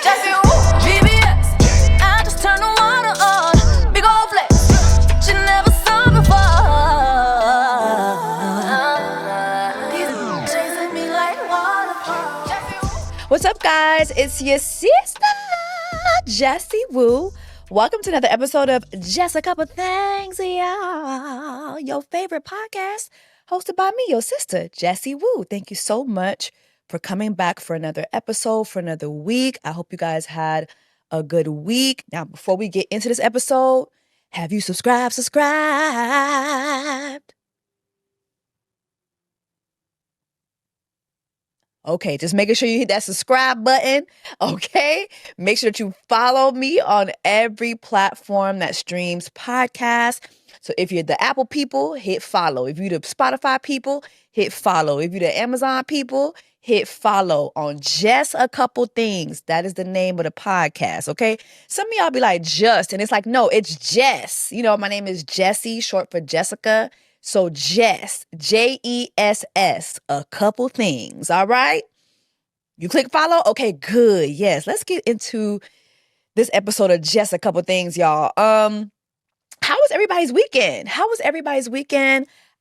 Jessie woo, VVS. I just turn the water on. Big ol' flex. You never saw before. He's chasing me like waterfall. What's up, guys? It's your sister, Jessie Woo. Welcome to another episode of Just a Couple Things, y'all. Your favorite podcast, hosted by me, your sister, Jessie Woo. Thank you so much for coming back for another episode, for another week. I hope you guys had a good week. Now, before we get into this episode, have you subscribed? Okay, just making sure you hit that subscribe button, okay? Make sure that you follow me on every platform that streams podcasts. So if you're the Apple people, hit follow. If you're the Spotify people, hit follow. If you're the Amazon people, hit follow on Just a Couple Things. That is the name of the podcast, okay? Some of y'all be like, just, and it's like, no, it's Jess. You know, my name is Jessie, short for Jessica. So Jess, Jess, a couple things, all right? You click follow? Okay, good. Yes, let's get into this episode of Just a Couple Things, y'all. How was everybody's weekend?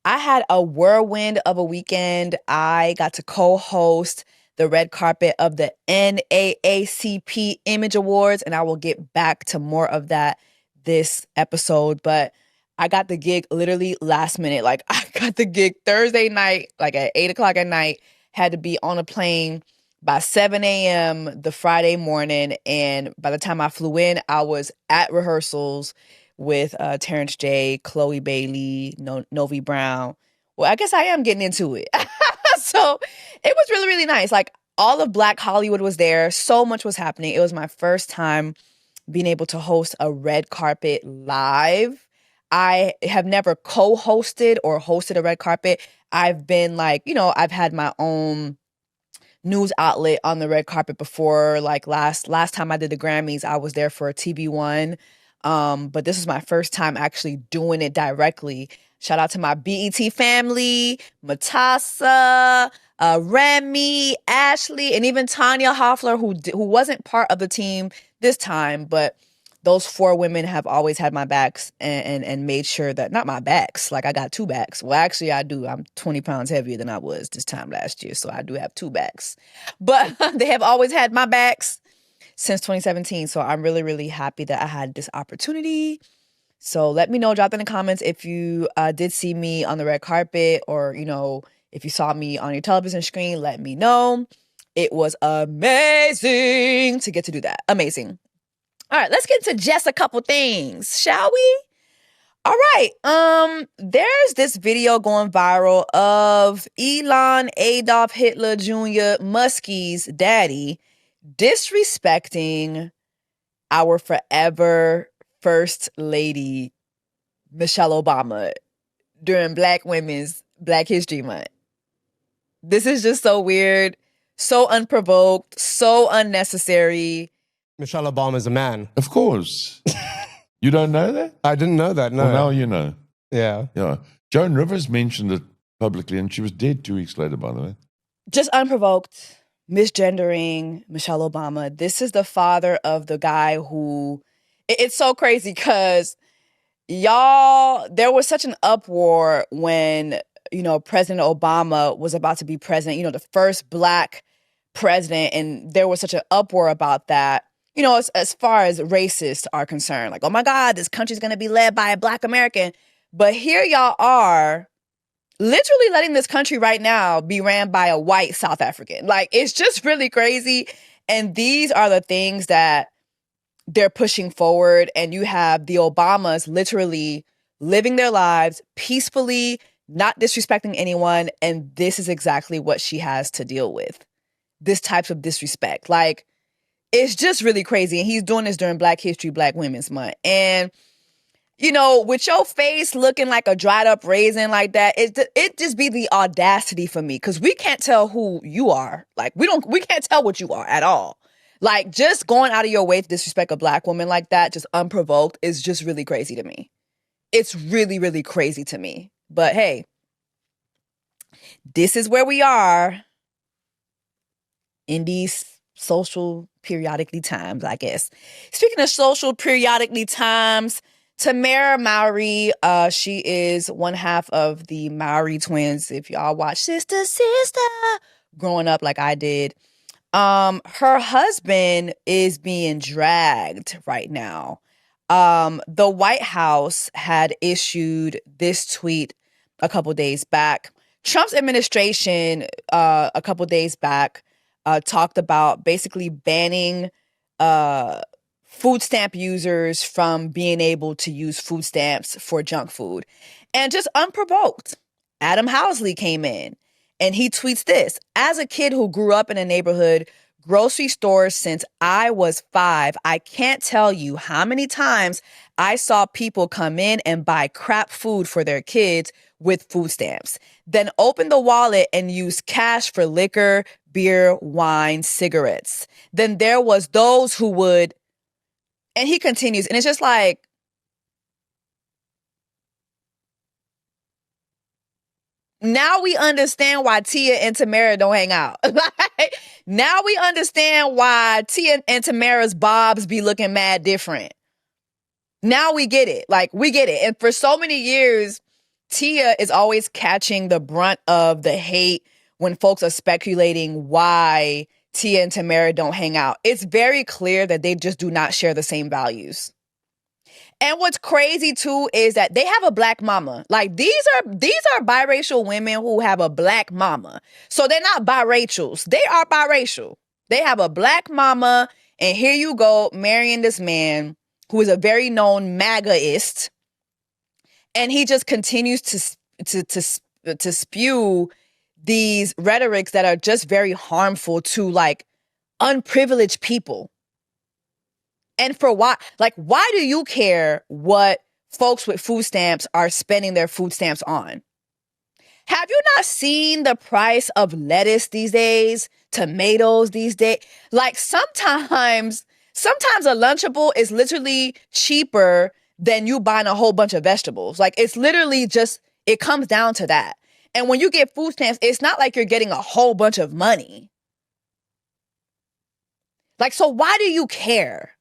I had a whirlwind of a weekend. I got to co-host the red carpet of the NAACP Image Awards, and I will get back to more of that this episode, but I got the gig literally last minute. Like, I got the gig Thursday night, like at 8 o'clock at night, had to be on a plane by 7 a.m. the Friday morning. And by the time I flew in, I was at rehearsals with Terrence J, Chloe Bailey, Novi Brown. Well, I guess I am getting into it. So it was really, really nice. Like, all of Black Hollywood was there. So much was happening. It was my first time being able to host a red carpet live. I have never co-hosted or hosted a red carpet. I've been like, you know, I've had my own news outlet on the red carpet before. Like last time I did the Grammys, I was there for a TB1. But this is my first time actually doing it directly. Shout out to my BET family, Matassa, Remy, Ashley, and even Tanya Hoffler, who wasn't part of the team this time, but those four women have always had my backs and made sure that, not my backs, like I got two backs. Well, actually I do. I'm 20 pounds heavier than I was this time last year, so I do have two backs. But they have always had my backs since 2017, so I'm really, really happy that I had this opportunity. So let me know, drop in the comments if you did see me on the red carpet, or, you know, if you saw me on your television screen, let me know. It was amazing to get to do that. Amazing. All right, let's get into just a couple things, shall we? All right, there's this video going viral of Elon Adolf Hitler Jr. Muskie's daddy disrespecting our forever First Lady, Michelle Obama, during Black Women's Black History Month. This is just so weird, so unprovoked, so unnecessary. Michelle Obama is a man. Of course. You don't know that? I didn't know that, no. Well, now you know. Yeah. Yeah. Joan Rivers mentioned it publicly, and she was dead 2 weeks later, by the way. Just unprovoked, misgendering Michelle Obama. This is the father of the guy who... It's so crazy because, y'all, there was such an uproar when, you know, President Obama was about to be president, you know, the first Black president, and there was such an uproar about that. You know, as far as racists are concerned, like, oh my God, this country's going to be led by a Black American. But here y'all are literally letting this country right now be ran by a white South African. Like, it's just really crazy. And these are the things that they're pushing forward. And you have the Obamas literally living their lives peacefully, not disrespecting anyone. And this is exactly what she has to deal with. This type of disrespect. Like, it's just really crazy. And he's doing this during Black History, Black Women's Month. And, you know, with your face looking like a dried up raisin like that, it just be the audacity for me. Because we can't tell who you are. Like, we can't tell what you are at all. Like, just going out of your way to disrespect a Black woman like that, just unprovoked, is just really crazy to me. It's really, really crazy to me. But hey, this is where we are in these social periodically times, I guess. Speaking of social periodically times, Tamara Mowry, she is one half of the Mowry twins. If y'all watch Sister growing up like I did, her husband is being dragged right now. The White House had issued this tweet a couple days back. Trump's administration, a couple days back, talked about basically banning food stamp users from being able to use food stamps for junk food. And just unprovoked, Adam Housley came in and he tweets this: as a kid who grew up in a neighborhood grocery stores since I was 5, I can't tell you how many times I saw people come in and buy crap food for their kids with food stamps, then open the wallet and use cash for liquor, beer, wine, cigarettes. Then there was those who would, and he continues, and it's just like, now we understand why Tia and Tamara don't hang out. Like, now we understand why Tia and Tamara's bobs be looking mad different. Now we get it. Like, we get it. And for so many years, Tia is always catching the brunt of the hate when folks are speculating why Tia and Tamara don't hang out. It's very clear that they just do not share the same values. And what's crazy too is that they have a black mama. Like, these are biracial women who have a black mama. So they're not birachals. They are biracial. They have a black mama, and here you go marrying this man who is a very known MAGAist, and he just continues to spew these rhetorics that are just very harmful to like unprivileged people. And for why? Like, why do you care what folks with food stamps are spending their food stamps on? Have you not seen the price of lettuce these days? Tomatoes these days? Like, sometimes a Lunchable is literally cheaper than you buying a whole bunch of vegetables. Like, it's literally just, it comes down to that. And when you get food stamps, it's not like you're getting a whole bunch of money. Like, so why do you care?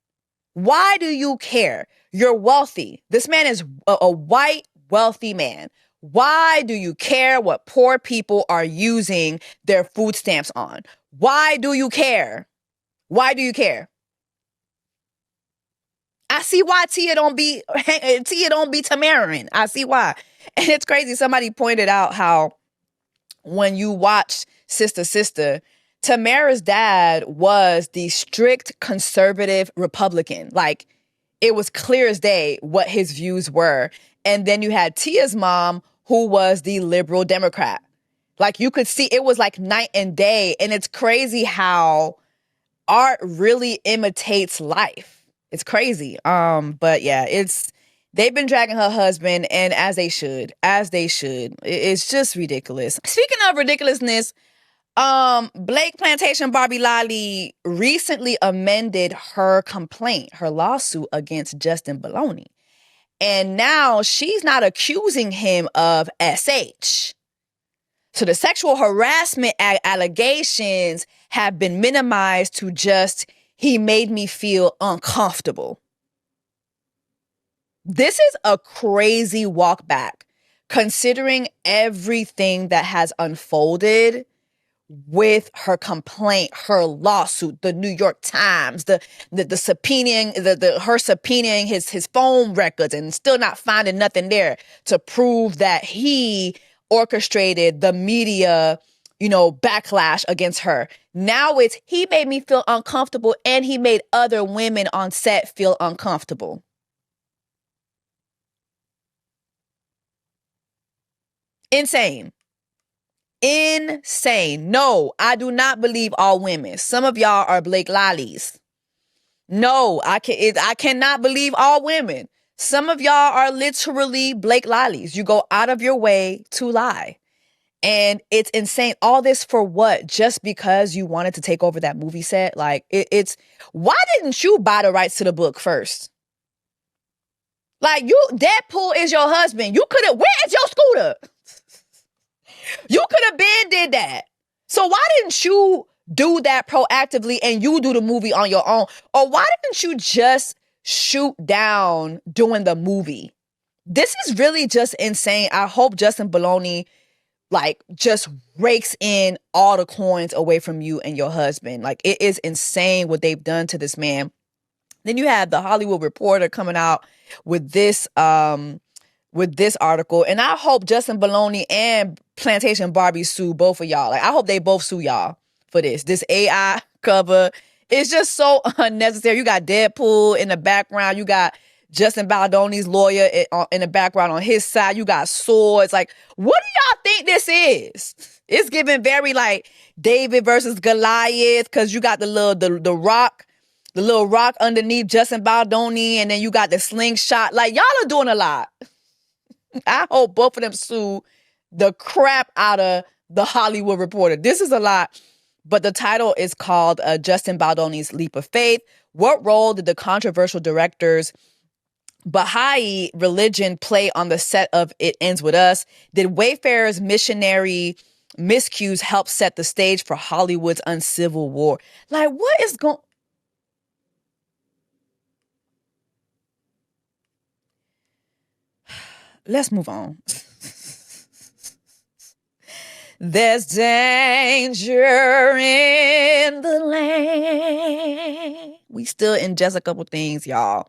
Why do you care? You're wealthy. This man is a white, wealthy man. Why do you care what poor people are using their food stamps on? Why do you care? Why do you care? I see why Tia don't be Tamarin. I see why. And it's crazy. Somebody pointed out how when you watch Sister, Tamara's dad was the strict conservative Republican. Like, it was clear as day what his views were. And then you had Tia's mom, who was the liberal Democrat. Like, you could see it was like night and day. And it's crazy how art really imitates life. It's crazy. But yeah, they've been dragging her husband, and as they should. It's just ridiculous. Speaking of ridiculousness, Blake Plantation Barbie Lolly recently amended her complaint, her lawsuit against Justin Baloney. And now she's not accusing him of SH. So the sexual harassment allegations have been minimized to just, he made me feel uncomfortable. This is a crazy walk back, considering everything that has unfolded with her complaint, her lawsuit, the New York Times, the subpoenaing, her subpoenaing his phone records and still not finding nothing there to prove that he orchestrated the media, backlash against her. Now it's, he made me feel uncomfortable, and he made other women on set feel uncomfortable. Insane. No, I do not believe all women. Some of y'all are Blake Lollies. No, I cannot believe all women. Some of y'all are literally Blake Lollies. You go out of your way to lie. And it's insane. All this for what? Just because you wanted to take over that movie set? Like, it's, why didn't you buy the rights to the book first? Like, Deadpool is your husband. You could have, where's your scooter? You could have been did that. So why didn't you do that proactively and you do the movie on your own? Or why didn't you just shoot down doing the movie? This is really just insane. I hope Justin Baloney like just rakes in all the coins away from you and your husband. Like, it is insane what they've done to this man. Then you have the Hollywood Reporter coming out with this article, and I hope Justin Baloney and Plantation Barbie sue both of y'all. Like, I hope they both sue y'all for this AI cover. It's just so unnecessary. You got Deadpool in the background. You got Justin Baldoni's lawyer in the background on his side. You got swords. Like, what do y'all think this is? It's giving very like David versus Goliath, because you got the little rock underneath Justin Baldoni, and then you got the slingshot. Like, y'all are doing a lot. I hope both of them sue the crap out of the Hollywood Reporter. This is a lot. But the title is called Justin Baldoni's Leap of Faith. What role did the controversial director's Baha'i religion play on the set of It Ends With Us? Did Wayfarer's missionary miscues help set the stage for Hollywood's uncivil war? Like, what is going... Let's move on. There's danger in the land. We still in Jess a couple things, y'all.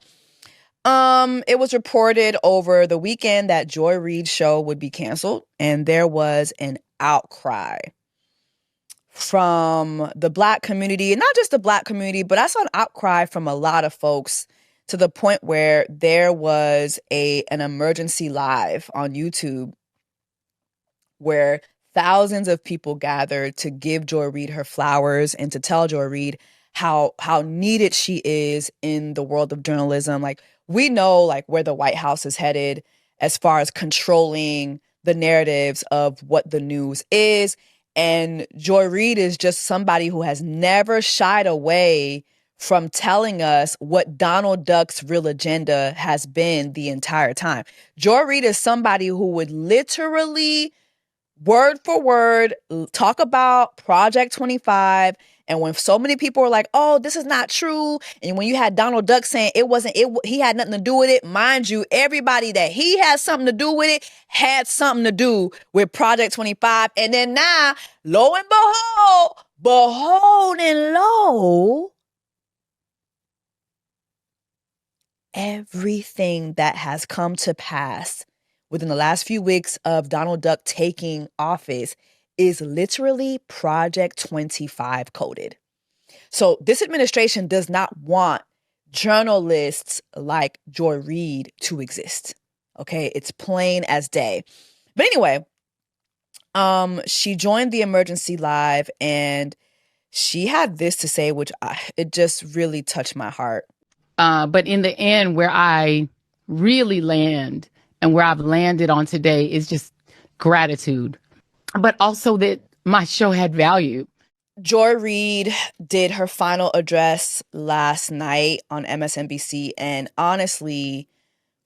It was reported over the weekend that Joy Reid's show would be canceled, and there was an outcry from the Black community, and not just the Black community, but I saw an outcry from a lot of folks, to the point where there was an emergency live on YouTube where thousands of people gathered to give Joy Reid her flowers and to tell Joy Reid how needed she is in the world of journalism. Like, we know like where the White House is headed as far as controlling the narratives of what the news is. And Joy Reid is just somebody who has never shied away from telling us what Donald Duck's real agenda has been the entire time. Joy Reid is somebody who would literally, word for word, talk about Project 25. And when so many people were like, oh, this is not true. And when you had Donald Duck saying he had nothing to do with it, mind you, everybody that he had something to do with it had something to do with Project 25. And then now, lo and behold and lo, everything that has come to pass within the last few weeks of Donald Duck taking office is literally Project 25 coded. So this administration does not want journalists like Joy Reid to exist. Okay, it's plain as day. But anyway, she joined the emergency live and she had this to say, which it just really touched my heart. But in the end, where I really land and where I've landed on today is just gratitude, but also that my show had value. Joy Reid did her final address last night on MSNBC. And honestly,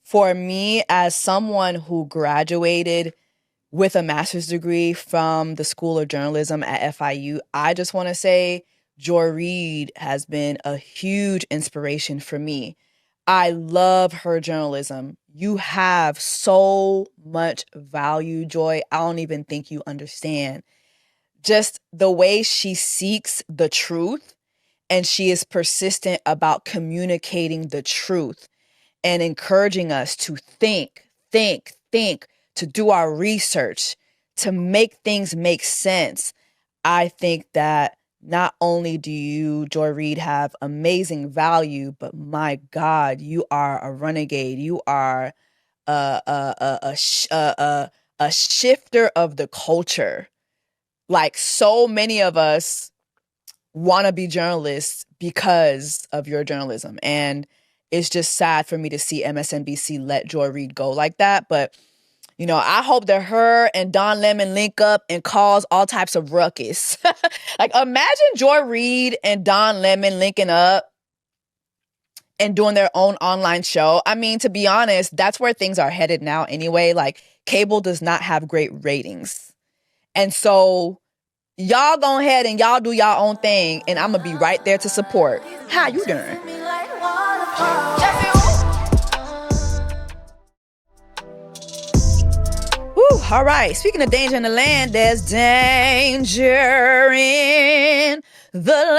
for me, as someone who graduated with a master's degree from the School of Journalism at FIU, I just want to say Joy Reid has been a huge inspiration for me. I love her journalism. You have so much value, Joy. I don't even think you understand. Just the way she seeks the truth, and she is persistent about communicating the truth and encouraging us to think, to do our research, to make things make sense. I think that not only do you, Joy Reid, have amazing value, but my God, you are a renegade. You are a shifter of the culture. Like, so many of us want to be journalists because of your journalism. And it's just sad for me to see MSNBC let Joy Reid go like that. But, you know, I hope that her and Don Lemon link up and cause all types of ruckus. Like, imagine Joy Reid and Don Lemon linking up and doing their own online show. I mean, to be honest, that's where things are headed now anyway. Like, cable does not have great ratings. And so Y'all go ahead and y'all do y'all own thing, and I'm gonna be right there to support. How you doing? Woo, all right. Speaking of danger in the land, there's danger in the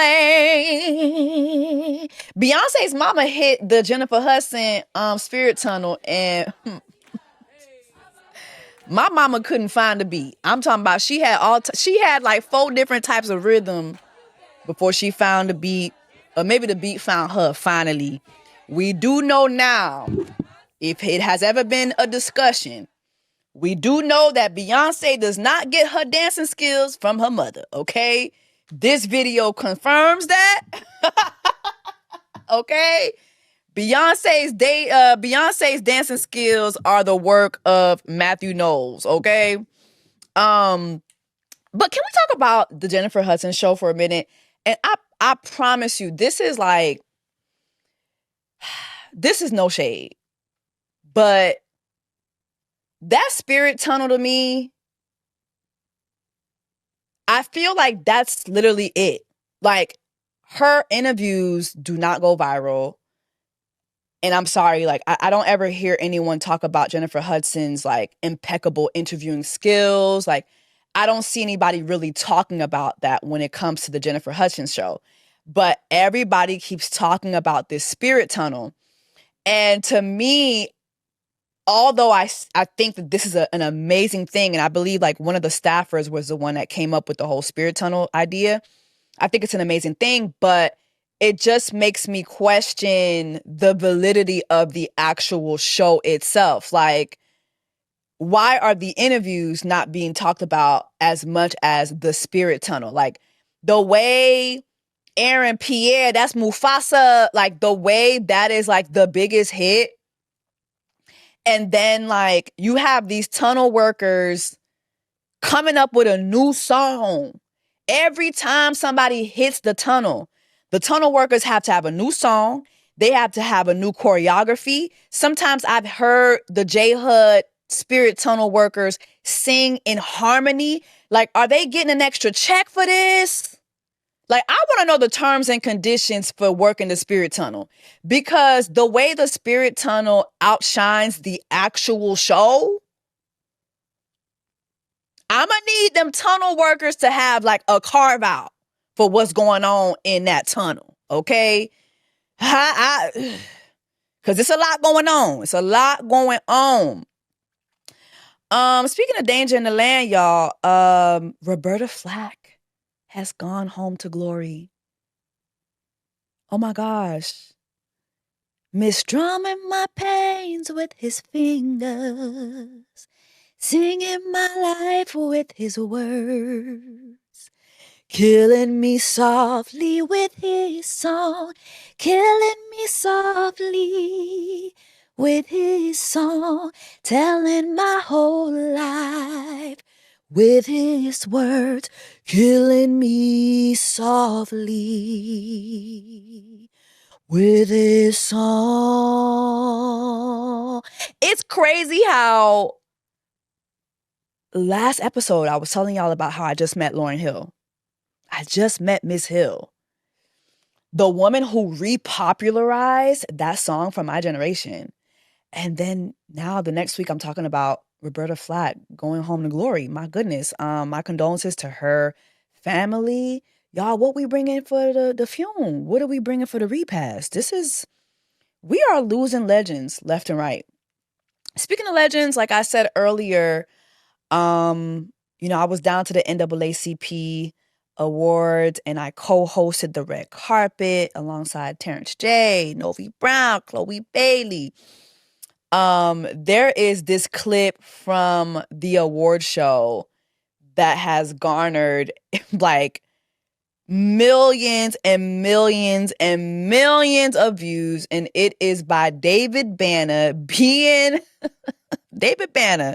lane. Beyonce's mama hit the Jennifer Hudson spirit tunnel, and my mama couldn't find a beat. I'm talking about she had like 4 different types of rhythm before she found the beat, or maybe the beat found her finally. We do know now, if it has ever been a discussion, we do know that Beyonce does not get her dancing skills from her mother, okay? This video confirms that. Okay? Beyonce's dancing skills are the work of Matthew Knowles, okay? But can we talk about the Jennifer Hudson show for a minute? And I promise you, this is no shade. But that spirit tunnel to me, I feel like that's literally it. Like, her interviews do not go viral. And I'm sorry, like, I don't ever hear anyone talk about Jennifer Hudson's, like, impeccable interviewing skills. Like, I don't see anybody really talking about that when it comes to the Jennifer Hudson show. But everybody keeps talking about this spirit tunnel. And to me, although I think that this is an amazing thing, and I believe, like, one of the staffers was the one that came up with the whole spirit tunnel idea. I think it's an amazing thing, but it just makes me question the validity of the actual show itself. Like, why are the interviews not being talked about as much as the spirit tunnel? Like, the way Aaron Pierre, that's Mufasa, like, the way that is, like, the biggest hit. And then, like, you have these tunnel workers coming up with a new song. Every time somebody hits the tunnel workers have to have a new song. They have to have a new choreography. Sometimes I've heard the J-Hud spirit tunnel workers sing in harmony. Like, are they getting an extra check for this? Like, I want to know the terms and conditions for working the spirit tunnel, because the way the spirit tunnel outshines the actual show, I'm going to need them tunnel workers to have, like, a carve out for what's going on in that tunnel, okay? Because it's a lot going on. It's a lot going on. Speaking of danger in the land, y'all, Roberta Flack has gone home to glory. Oh my gosh. Misdrumming my pains with his fingers, singing my life with his words, killing me softly with his song, killing me softly with his song, telling my whole life with his words, killing me softly with his song. It's crazy how last episode I was telling y'all about how I just met Lauryn Hill. I just met Miss Hill, the woman who repopularized that song from my generation. And then now the next week I'm talking about Roberta Flack going home to glory. My goodness. My condolences to her family. Y'all, what we bringing for the funeral? What are we bringing for the repast? We are losing legends left and right. Speaking of legends, like I said earlier, I was down to the NAACP Awards, and I co-hosted the red carpet alongside Terrence J, Novi Brown, Chloe Bailey. There is this clip from the award show that has garnered like millions and millions and millions of views, and it is by David Banner David Banner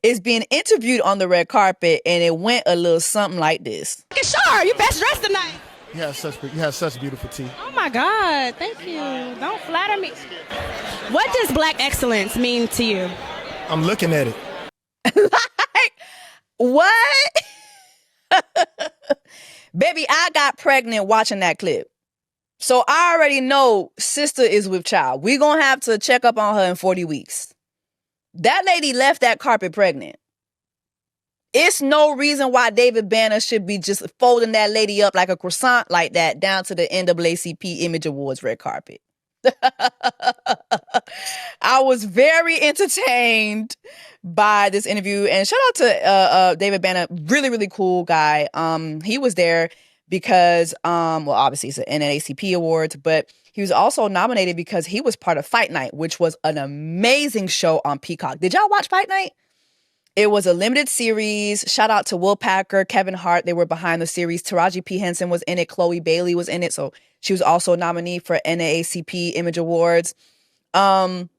is being interviewed on the red carpet, and it went a little something like this. Sure, you best dressed tonight. You have such beautiful teeth. Oh my God, thank you. Don't flatter me. What does black excellence mean to you? I'm looking at it. Like, what? Baby, I got pregnant watching that clip. So I already know sister is with child. We're going to have to check up on her in 40 weeks. That lady left that carpet pregnant. It's no reason why David Banner should be just folding that lady up like a croissant like that down to the NAACP Image Awards red carpet. I was very entertained by this interview, and shout out to David Banner, really, really cool guy. He was there because, well, obviously it's an NAACP Awards, but he was also nominated because he was part of Fight Night, which was an amazing show on Peacock. Did y'all watch Fight Night? It was a limited series. Shout out to Will Packer, Kevin Hart. They were behind the series. Taraji P. Henson was in it. Chloe Bailey was in it. So she was also a nominee for NAACP Image Awards. But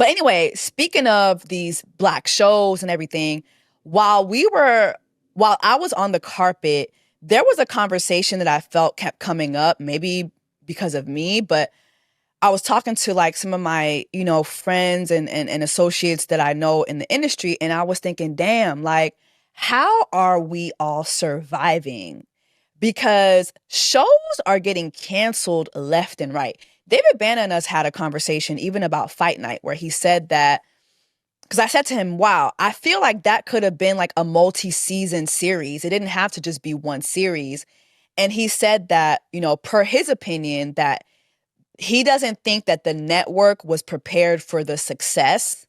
anyway, speaking of these Black shows and everything, while I was on the carpet, there was a conversation that I felt kept coming up, maybe because of me, but I was talking to like some of my, friends and associates that I know in the industry. And I was thinking, damn, like, how are we all surviving? Because shows are getting canceled left and right. David Banner and us had a conversation even about Fight Night where he said that, because I said to him, wow, I feel like that could have been like a multi-season series. It didn't have to just be one series. And he said that, per his opinion, that he doesn't think that the network was prepared for the success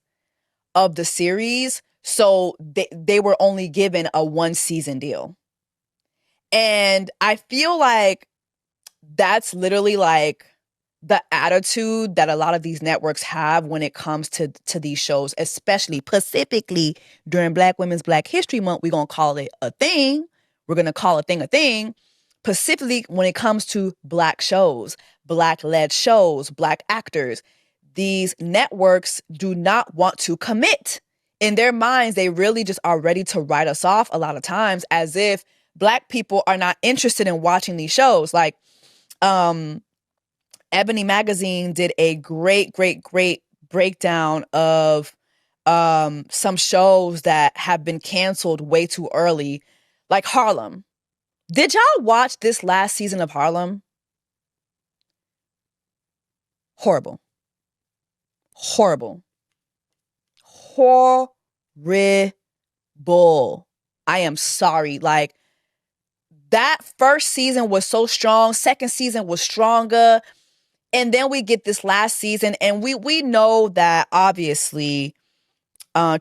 of the series. So they were only given a 1-season deal. And I feel like that's literally like the attitude that a lot of these networks have when it comes to these shows, especially specifically during Black Women's Black History Month. We're going to call it a thing. We're going to call a thing. Specifically when it comes to Black shows, Black-led shows, Black actors. These networks do not want to commit. In their minds, they really just are ready to write us off a lot of times as if Black people are not interested in watching these shows. Like, Ebony Magazine did a great breakdown of some shows that have been canceled way too early, like Harlem. Did y'all watch this last season of Harlem? Horrible. I am sorry. Like, that first season was so strong. Second season was stronger. And then we get this last season, and we know that obviously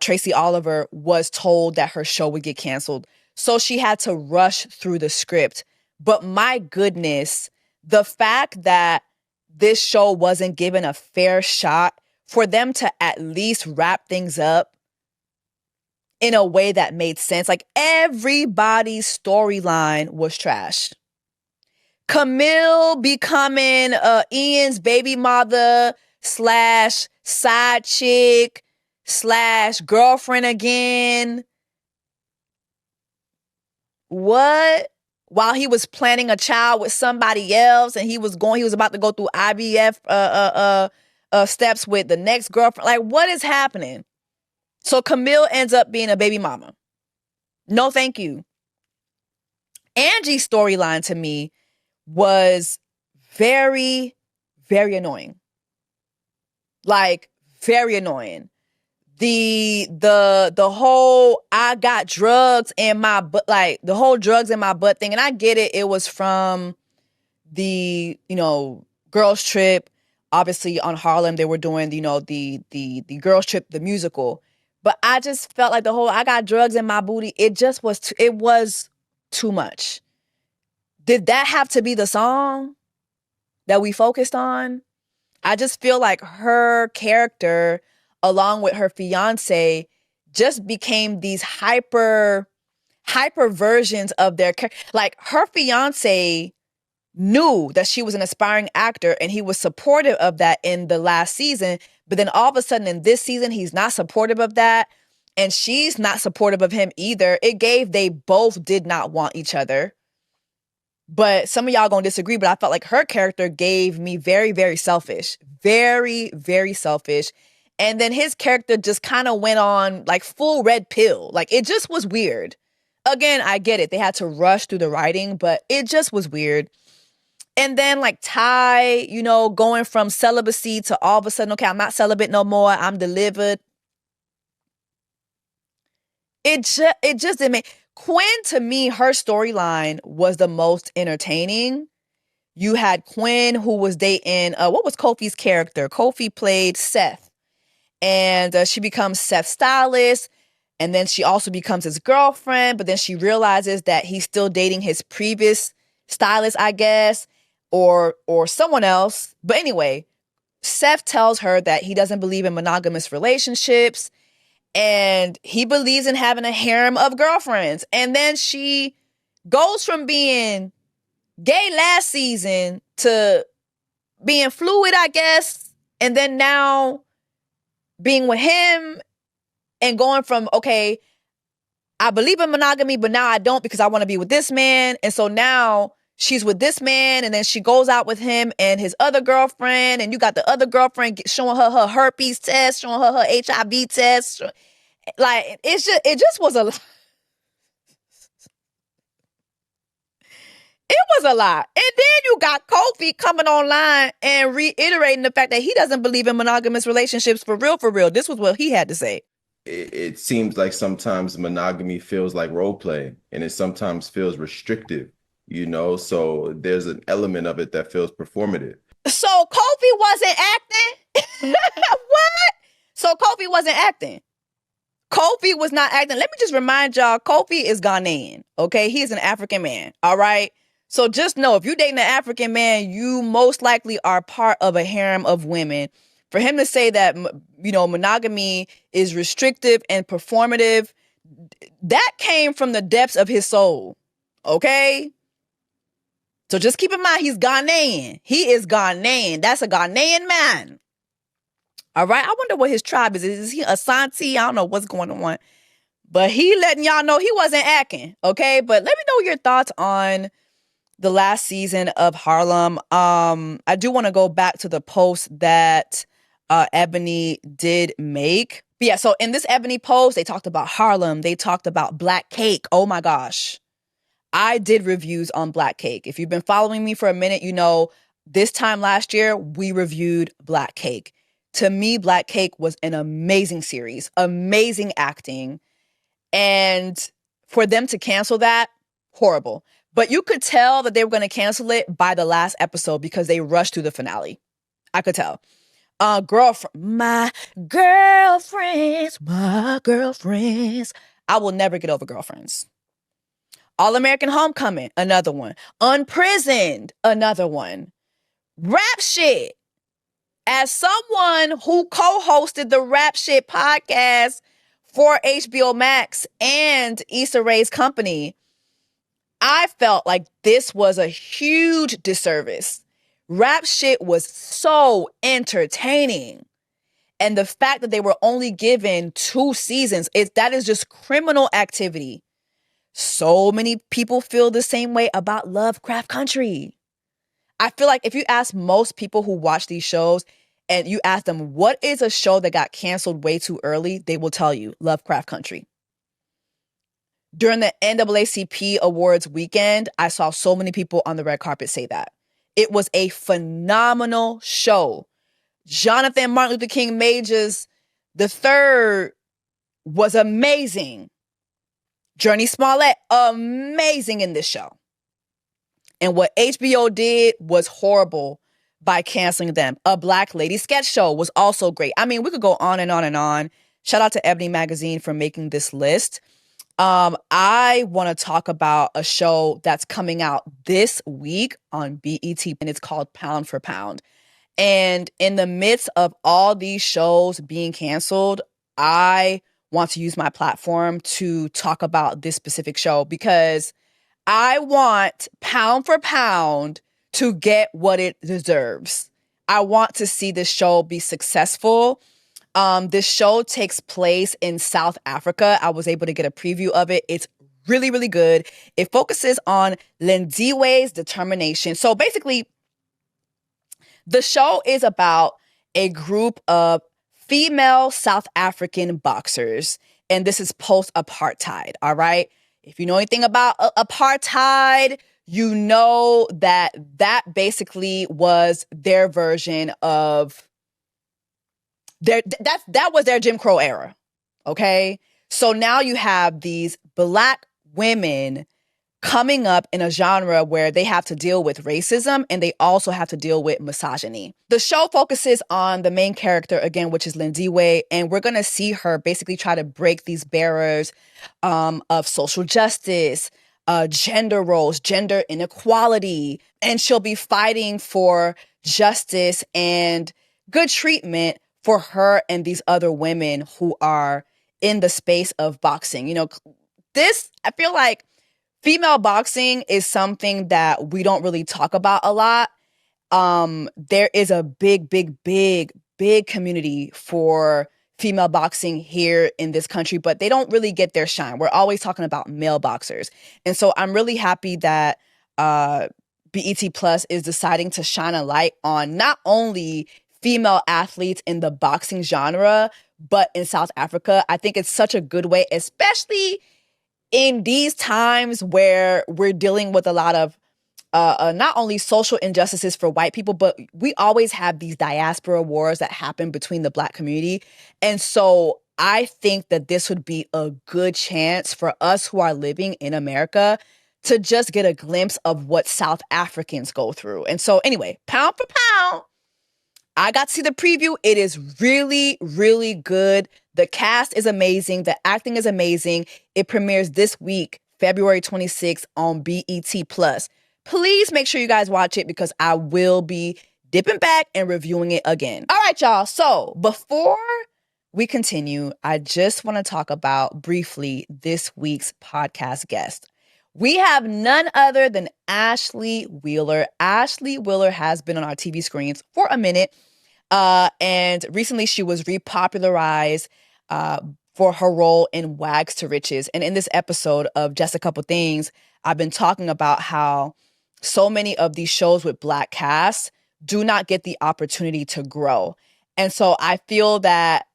Tracy Oliver was told that her show would get canceled. So she had to rush through the script. But my goodness, the fact that this show wasn't given a fair shot for them to at least wrap things up in a way that made sense. Like, everybody's storyline was trash. Camille becoming Ian's baby mother / side chick / girlfriend again. What? While he was planning a child with somebody else, and he was about to go through IVF steps with the next girlfriend. Like, what is happening? So Camille ends up being a baby mama. No, thank you. Angie's storyline to me was very, very annoying. Like, very annoying. The whole I got drugs in my butt, like the whole drugs in my butt thing. And I get it. It was from the, girls trip. Obviously on Harlem, they were doing, the girls trip, the musical. But I just felt like the whole I got drugs in my booty. It just was, it was too much. Did that have to be the song that we focused on? I just feel like her character, along with her fiance, just became these hyper versions of their character. Like, her fiance knew that she was an aspiring actor and he was supportive of that in the last season. But then all of a sudden in this season, he's not supportive of that. And she's not supportive of him either. They both did not want each other. But some of y'all gonna disagree, but I felt like her character gave me very, very selfish. Very, very selfish. And then his character just kind of went on like full red pill. Like, it just was weird. again, I get it. They had to rush through the writing, but it just was weird. And then like Ty, going from celibacy to all of a sudden, okay, I'm not celibate no more. I'm delivered. It just didn't make... Quinn, to me, her storyline was the most entertaining. You had Quinn, who was dating, what was Kofi's character? Kofi played Seth. And she becomes Seth's stylist. And then she also becomes his girlfriend. But then she realizes that he's still dating his previous stylist, I guess, or someone else. But anyway, Seth tells her that he doesn't believe in monogamous relationships. And he believes in having a harem of girlfriends. And then she goes from being gay last season to being fluid, I guess. And then now being with him and going from, okay, I believe in monogamy, but now I don't because I want to be with this man. And so now she's with this man, and then she goes out with him and his other girlfriend, and you got the other girlfriend showing her herpes test, showing her HIV test. Like, it just was a lot. It was a lot. And then you got Kofi coming online and reiterating the fact that he doesn't believe in monogamous relationships for real, for real. This was what he had to say. It seems like sometimes monogamy feels like role play, and it sometimes feels restrictive, so there's an element of it that feels performative. So Kofi wasn't acting? What? So Kofi wasn't acting? Kofi was not acting. Let me just remind y'all, Kofi is Ghanaian, okay? He is an African man, all right? So just know, if you're dating an African man, you most likely are part of a harem of women. For him to say that, monogamy is restrictive and performative, that came from the depths of his soul, okay? So just keep in mind, he's Ghanaian. He is Ghanaian. That's a Ghanaian man. All right? I wonder what his tribe is. Is he Asante? I don't know what's going on. But he letting y'all know he wasn't acting, okay? But let me know your thoughts on the last season of Harlem. I do want to go back to the post that Ebony did make. But yeah, so in this Ebony post, they talked about Harlem. They talked about Black Cake. Oh my gosh. I did reviews on Black Cake. If you've been following me for a minute, this time last year, we reviewed Black Cake. To me, Black Cake was an amazing series, amazing acting. And for them to cancel that, horrible. But you could tell that they were going to cancel it by the last episode because they rushed through the finale. I could tell. My girlfriends. I will never get over Girlfriends. All-American Homecoming, another one. Unprisoned, another one. Rap Shit. As someone who co-hosted the Rap Shit podcast for HBO Max and Issa Rae's company, I felt like this was a huge disservice. Rap Shit was so entertaining. And the fact that they were only given 2 seasons, that is just criminal activity. So many people feel the same way about Lovecraft Country. I feel like if you ask most people who watch these shows and you ask them, what is a show that got canceled way too early? They will tell you Lovecraft Country. During the NAACP Awards weekend, I saw so many people on the red carpet say that. It was a phenomenal show. Jonathan Martin Luther King Majors III was amazing. Journey Smollett, amazing in this show. And what HBO did was horrible by canceling them. A Black Lady sketch show was also great. I mean, we could go on and on and on. Shout out to Ebony Magazine for making this list. I want to talk about a show that's coming out this week on BET, and it's called Pound for Pound. And in the midst of all these shows being canceled, I want to use my platform to talk about this specific show because I want Pound for Pound to get what it deserves. I want to see this show be successful. This show takes place in South Africa. I was able to get a preview of it. It's really, really good. It focuses on Lindiwe's determination. So basically, the show is about a group of female South African boxers. And this is post-apartheid, all right? If you know anything about apartheid, you know that basically was their version of that was their Jim Crow era. Okay? So now you have these Black women coming up in a genre where they have to deal with racism and they also have to deal with misogyny. The show focuses on the main character, again, which is Lindiwe, and we're going to see her basically try to break these barriers of social justice, gender roles, gender inequality, and she'll be fighting for justice and good treatment for her and these other women who are in the space of boxing. You know, I feel like female boxing is something that we don't really talk about a lot. There is a big community for female boxing here in this country, but they don't really get their shine. We're always talking about male boxers. And so I'm really happy that BET Plus is deciding to shine a light on not only female athletes in the boxing genre, but in South Africa. I think it's such a good way, especially in these times where we're dealing with a lot of not only social injustices for white people, but we always have these diaspora wars that happen between the Black community. And so I think that this would be a good chance for us who are living in America to just get a glimpse of what South Africans go through. And so anyway, pound for pound, I got to see the preview. It is really, really good. The cast is amazing. The acting is amazing. It premieres this week, February 26th on BET Plus. Please make sure you guys watch it because I will be dipping back and reviewing it again. All right, y'all. So before we continue, I just want to talk about briefly this week's podcast guest. We have none other than Ashley Wheeler. Ashley Wheeler has been on our TV screens for a minute. And recently she was repopularized for her role in Wags to Riches. And in this episode of Just a Couple Things, I've been talking about how so many of these shows with Black casts do not get the opportunity to grow. And so I feel that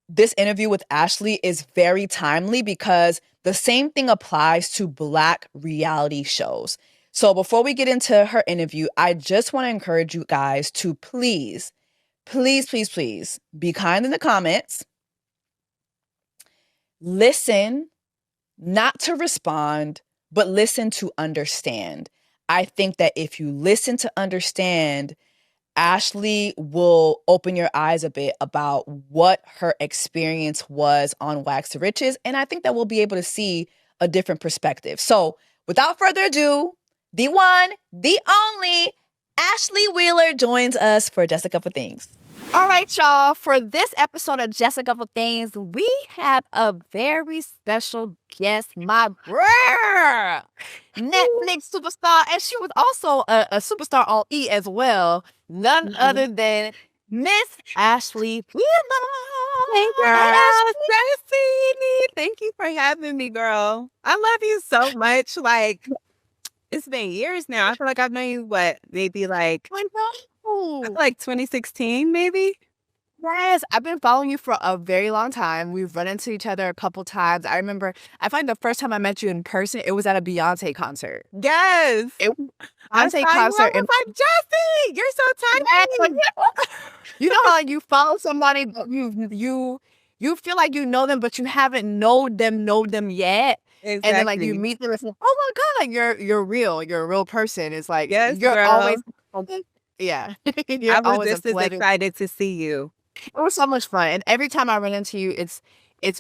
this interview with Ashley is very timely because the same thing applies to Black reality shows. So before we get into her interview, I just want to encourage you guys to please be kind in the comments. Listen, not to respond, but listen to understand. I think that if you listen to understand, Ashley will open your eyes a bit about what her experience was on Wags to Riches. And I think that we'll be able to see a different perspective. So without further ado, the one, the only, Ashley Wheeler joins us for Just a Couple Things. All right, y'all. For this episode of Just a Couple Things, we have a very special guest, my brother, Netflix superstar, and she was also a superstar on E as well. None other than Miss Ashley Wheeler. Hey, girl. Jessie, thank you for having me, girl. I love you so much. Like, it's been years now. I feel like I've known you, maybe like... like 2016, maybe? Yes, I've been following you for a very long time. We've run into each other a couple times. I remember, I find the first time I met you in person, it was at a Beyonce concert. Yes. Beyonce concert. I was like, Jessie, you're so tiny. You know how you follow somebody, but you feel like you know them, but you haven't know them yet. Exactly. And then like you meet them and say, oh my God, like you're real. You're a real person. It's like, yes, you're girl. Always... Yeah. I was just as excited to see you. It was so much fun. And every time I run into you, it's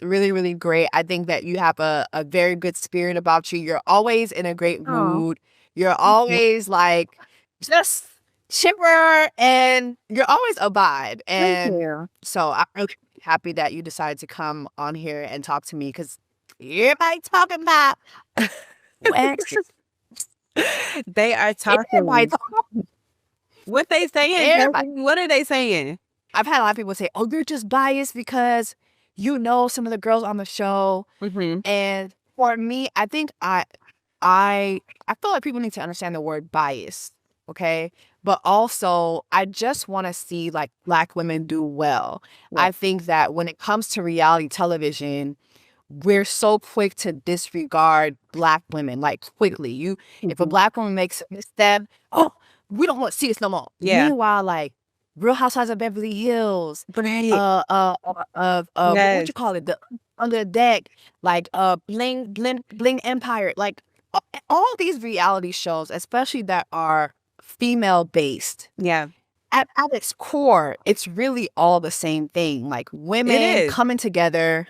really, really great. I think that you have a very good spirit about you. You're always in a great mood. You're always like just chipper and you're always a vibe. And so I'm really happy that you decided to come on here and talk to me because everybody talking about they are talking. What they saying? What are they saying? I've had a lot of people say, oh, you're just biased because you know some of the girls on the show. Mm-hmm. And for me, I think I feel like people need to understand the word bias, okay? But also, I just want to see like Black women do well. Yeah. I think that when it comes to reality television, we're so quick to disregard Black women, like quickly. If a Black woman makes a misstep, oh, we don't want to see this no more. Yeah. Meanwhile, like Real Housewives of Beverly Hills, Right. what you call it, the Under the Deck, like Bling Empire, like all these reality shows, especially that are female based. Yeah. At its core, it's really all the same thing. Like women is. coming together,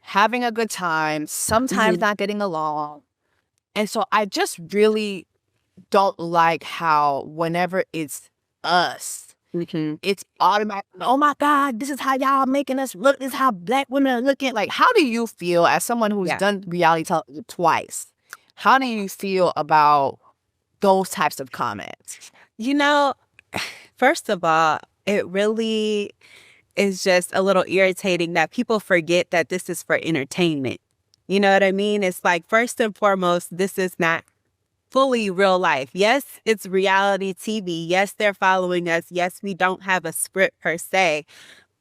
having a good time, sometimes not getting along. And so I just really don't like how whenever it's us, it's automatic. Oh my God, this is how y'all making us look. This is how Black women are looking. Like, how do you feel as someone who's done reality television twice? How do you feel about those types of comments? You know, first of all, it really is just a little irritating that people forget that this is for entertainment. You know what I mean? It's like, first and foremost, this is not fully real life. Yes, it's reality TV. Yes, they're following us. Yes, we don't have a script per se.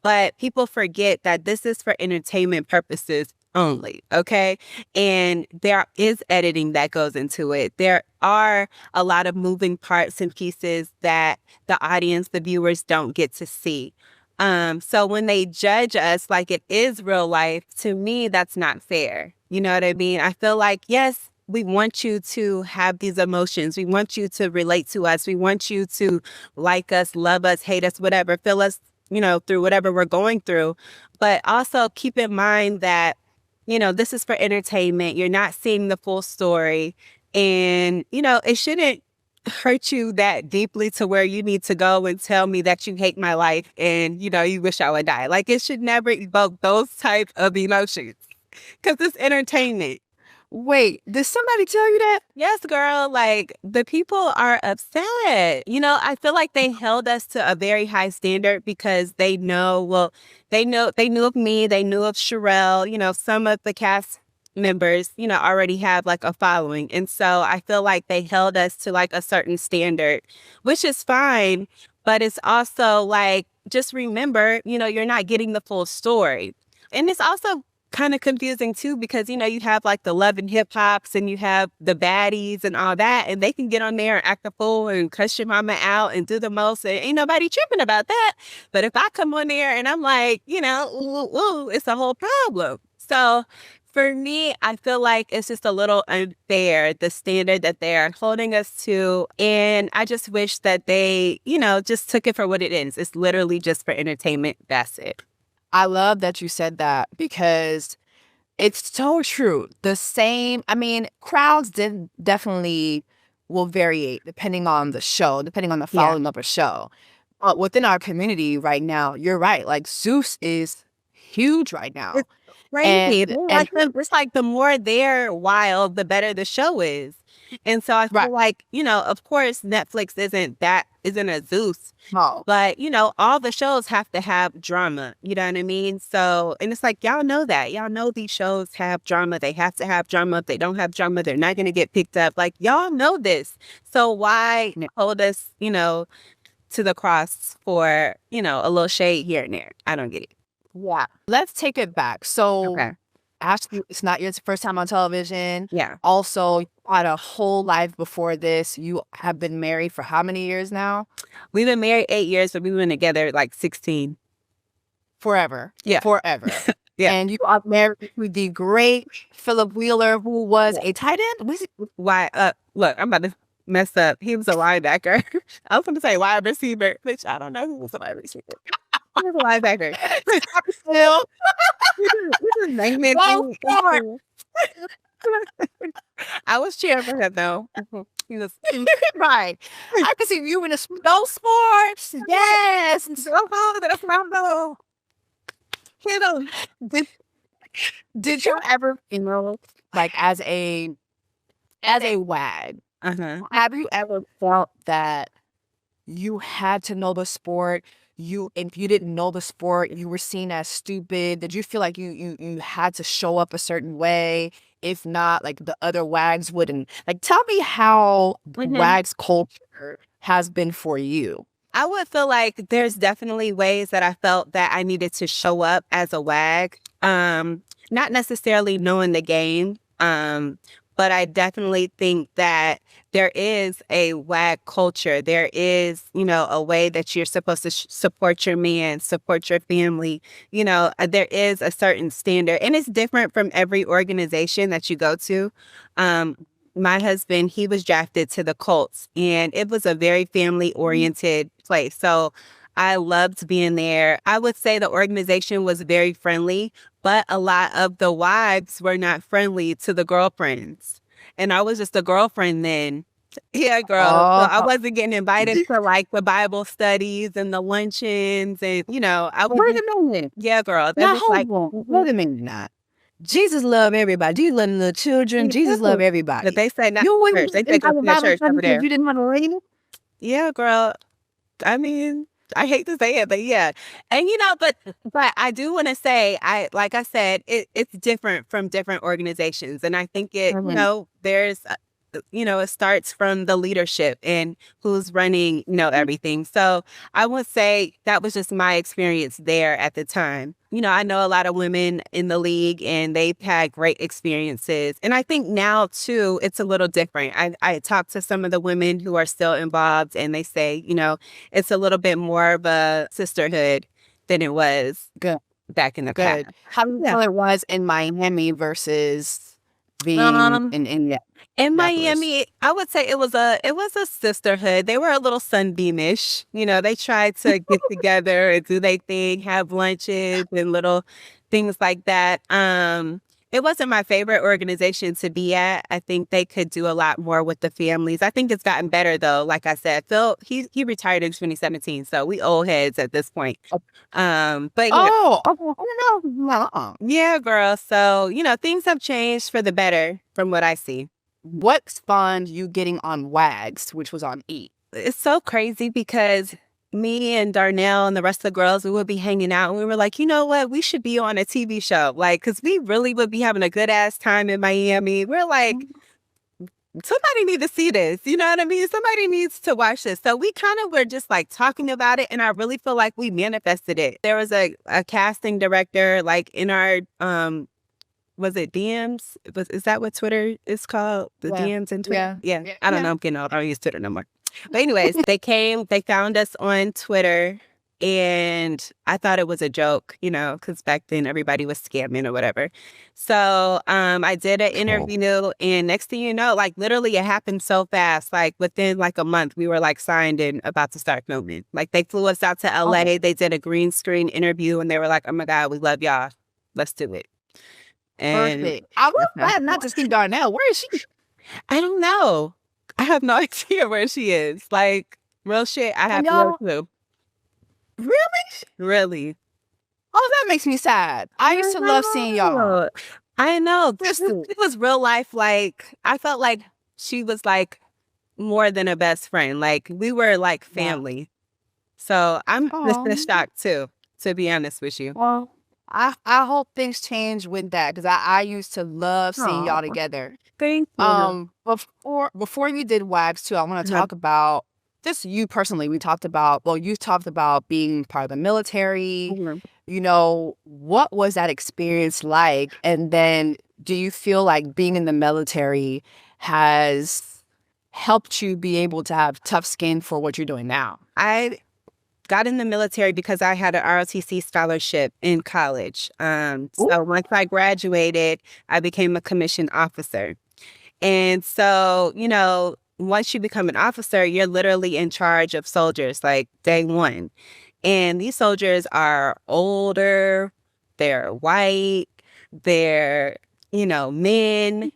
But people forget that this is for entertainment purposes only, okay? And there is editing that goes into it. There are a lot of moving parts and pieces that the audience, the viewers don't get to see. So when they judge us like it is real life, to me, that's not fair. You know what I mean? I feel like, yes, we want you to have these emotions. We want you to relate to us. We want you to like us, love us, hate us, whatever, feel us, you know, through whatever we're going through. But also keep in mind that, you know, this is for entertainment. You're not seeing the full story. And, you know, it shouldn't hurt you that deeply to where you need to go and tell me that you hate my life and, you know, you wish I would die. Like, it should never evoke those type of emotions because it's entertainment. Wait, did somebody tell you that? Yes, girl. Like, the people are upset. You know, I feel like they held us to a very high standard because they know, well, they knew of me, they knew of Sherelle, you know, some of the cast members, you know, already have like a following. And so I feel like they held us to like a certain standard, which is fine. But it's also like, just remember, you know, you're not getting the full story. And it's also kind of confusing too, because, you know, you have like the Love and Hip Hops and you have the baddies and all that, and they can get on there and act a fool and cuss your mama out and do the most, and ain't nobody tripping about that. But if I come on there and I'm like, you know, ooh, it's a whole problem. So for me, I feel like it's just a little unfair, the standard that they're holding us to. And I just wish that they, you know, just took it for what it is. It's literally just for entertainment. That's it. I love that you said that because it's so true. The same, I mean, crowds definitely will vary depending on the show, depending on the following of a show. But within our community right now, you're right. Like, Zeus is huge right now. It's crazy. It's like the more they're wild, the better the show is. And so I feel like, you know, of course, Netflix isn't a Zeus. No. But, you know, all the shows have to have drama. You know what I mean? So, and it's like, y'all know that. Y'all know these shows have drama. They have to have drama. If they don't have drama, they're not going to get picked up. Like, y'all know this. So why hold us, you know, to the cross for, you know, a little shade here and there? I don't get it. Yeah. Let's take it back. So, Ashley, it's not your first time on television. Yeah. Also, you had a whole life before this. You have been married for how many years now? We've been married 8 years, but we've been together like 16. Forever. Yeah. Forever. Yeah. And you are married to the great Philip Wheeler, who was a tight end. Why? Look, I'm about to mess up. He was a linebacker. I was going to say wide receiver, which I don't know who was a wide receiver. He was a linebacker. Still. I was cheering for him though. He was right. I can see you in those sports. Yes. And so that's my Did you ever, you know, like as a wag, have you ever felt that you had to know the sport? If you didn't know the sport, you were seen as stupid. Did you feel like you had to show up a certain way? If not, like the other wags wouldn't. Like, tell me how wags culture has been for you. I would feel like there's definitely ways that I felt that I needed to show up as a wag. not necessarily knowing the game, but I definitely think that there is a WAG culture. There is, a way that you're supposed to support your man, support your family. There is a certain standard, and it's different from every organization that you go to. My husband, he was drafted to the Colts, and it was a very family-oriented place. So I loved being there. I would say the organization was very friendly, but a lot of the wives were not friendly to the girlfriends. And I was just a girlfriend then. Yeah, girl. So I wasn't getting invited to like the Bible studies and the luncheons, and I was. Wait a minute. Yeah, girl. Now, Was hold on. Wait a minute now. Jesus love everybody. Jesus love the children. Jesus love everybody. But they say not You church. They think I'm the church over there. You didn't want to read it? Yeah, girl. I mean, I hate to say it, but yeah. And but I do want to say, like I said, it's different from different organizations. And I think there's it starts from the leadership and who's running, everything. So I would say that was just my experience there at the time. I know a lot of women in the league, and they've had great experiences. And I think now, too, it's a little different. I talked to some of the women who are still involved, and they say, it's a little bit more of a sisterhood than it was back in the past. How do you feel it was in Miami versus being in India? In Miami, I would say it was a sisterhood. They were a little sunbeamish. They tried to get together and do their thing, have lunches and little things like that. It wasn't my favorite organization to be at. I think they could do a lot more with the families. I think it's gotten better though. Like I said, Phil, he retired in 2017, so we old heads at this point. But yeah, girl. So things have changed for the better from what I see. What spawned you getting on WAGs, which was on E? It's so crazy because me and Darnell and the rest of the girls, we would be hanging out, and we were like, you know what? We should be on a TV show. Like, because we really would be having a good ass time in Miami. We're like, somebody need to see this. You know what I mean? Somebody needs to watch this. So we kind of were just like talking about it, and I really feel like we manifested it. There was a casting director like in our was it DMs? Is that what Twitter is called? The DMs and Twitter? Yeah. I don't know. I'm getting old. I don't use Twitter no more. But anyways, they found us on Twitter, and I thought it was a joke, because back then everybody was scamming or whatever. So I did an interview, and next thing you know, like literally it happened so fast. Like within like a month, we were like signed and about to start filming. Like they flew us out to LA. They did a green screen interview, and they were like, oh my God, we love y'all. Let's do it. And perfect. I was glad not to see Darnell. Where is she? I don't know. I have no idea where she is. Like, real shit, I have no clue. Really? Oh, that makes me sad. I used to love seeing y'all. I know. It was real life. Like, I felt like she was like more than a best friend. Like, we were like family. So I'm just shocked too, to be honest with you. Well, I hope things change with that, because I used to love seeing y'all together. Thank you. Before you did WAGs too, I want to talk about just you personally. You talked about being part of the military. What was that experience like? And then do you feel like being in the military has helped you be able to have tough skin for what you're doing now? I got in the military because I had an ROTC scholarship in college. So once I graduated, I became a commissioned officer. And so, once you become an officer, you're literally in charge of soldiers, like day one. And these soldiers are older, they're white, they're, men.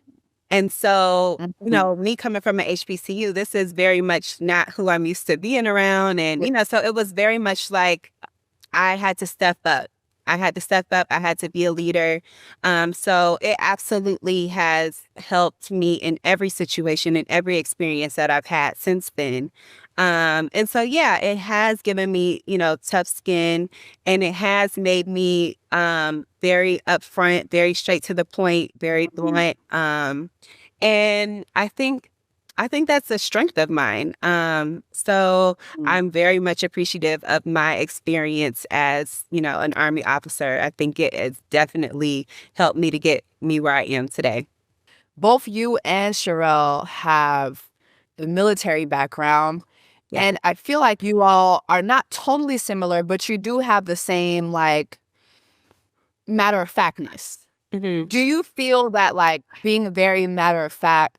And so, me coming from an HBCU, this is very much not who I'm used to being around. And, so it was very much like I had to step up. I had to be a leader. So it absolutely has helped me in every situation, in every experience that I've had since then. And so, yeah, it has given me, tough skin, and it has made me very upfront, very straight to the point, very blunt. And I think I think that's a strength of mine. So I'm very much appreciative of my experience as, you know, an Army officer. I think it has definitely helped me to get me where I am today. Both you and Sherelle have the military background. Yeah. And I feel like you all are not totally similar, but you do have the same, like, matter of factness. Mm-hmm. Do you feel that, like, being very matter of fact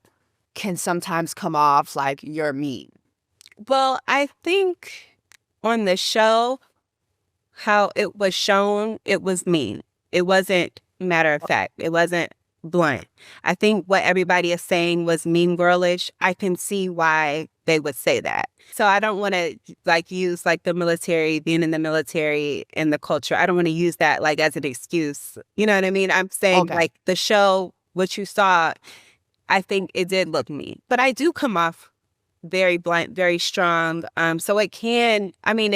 can sometimes come off like you're mean? Well, I think on the show, how it was shown, it was mean. It wasn't matter of fact. It wasn't blunt. I think what everybody is saying was mean girlish. I can see why they would say that. So I don't want to like use like the military, being in the military and the culture. I don't want to use that like as an excuse. You know what I mean? I'm saying like the show, what you saw, I think it did look mean. But I do come off very blunt, very strong. So it can, I mean,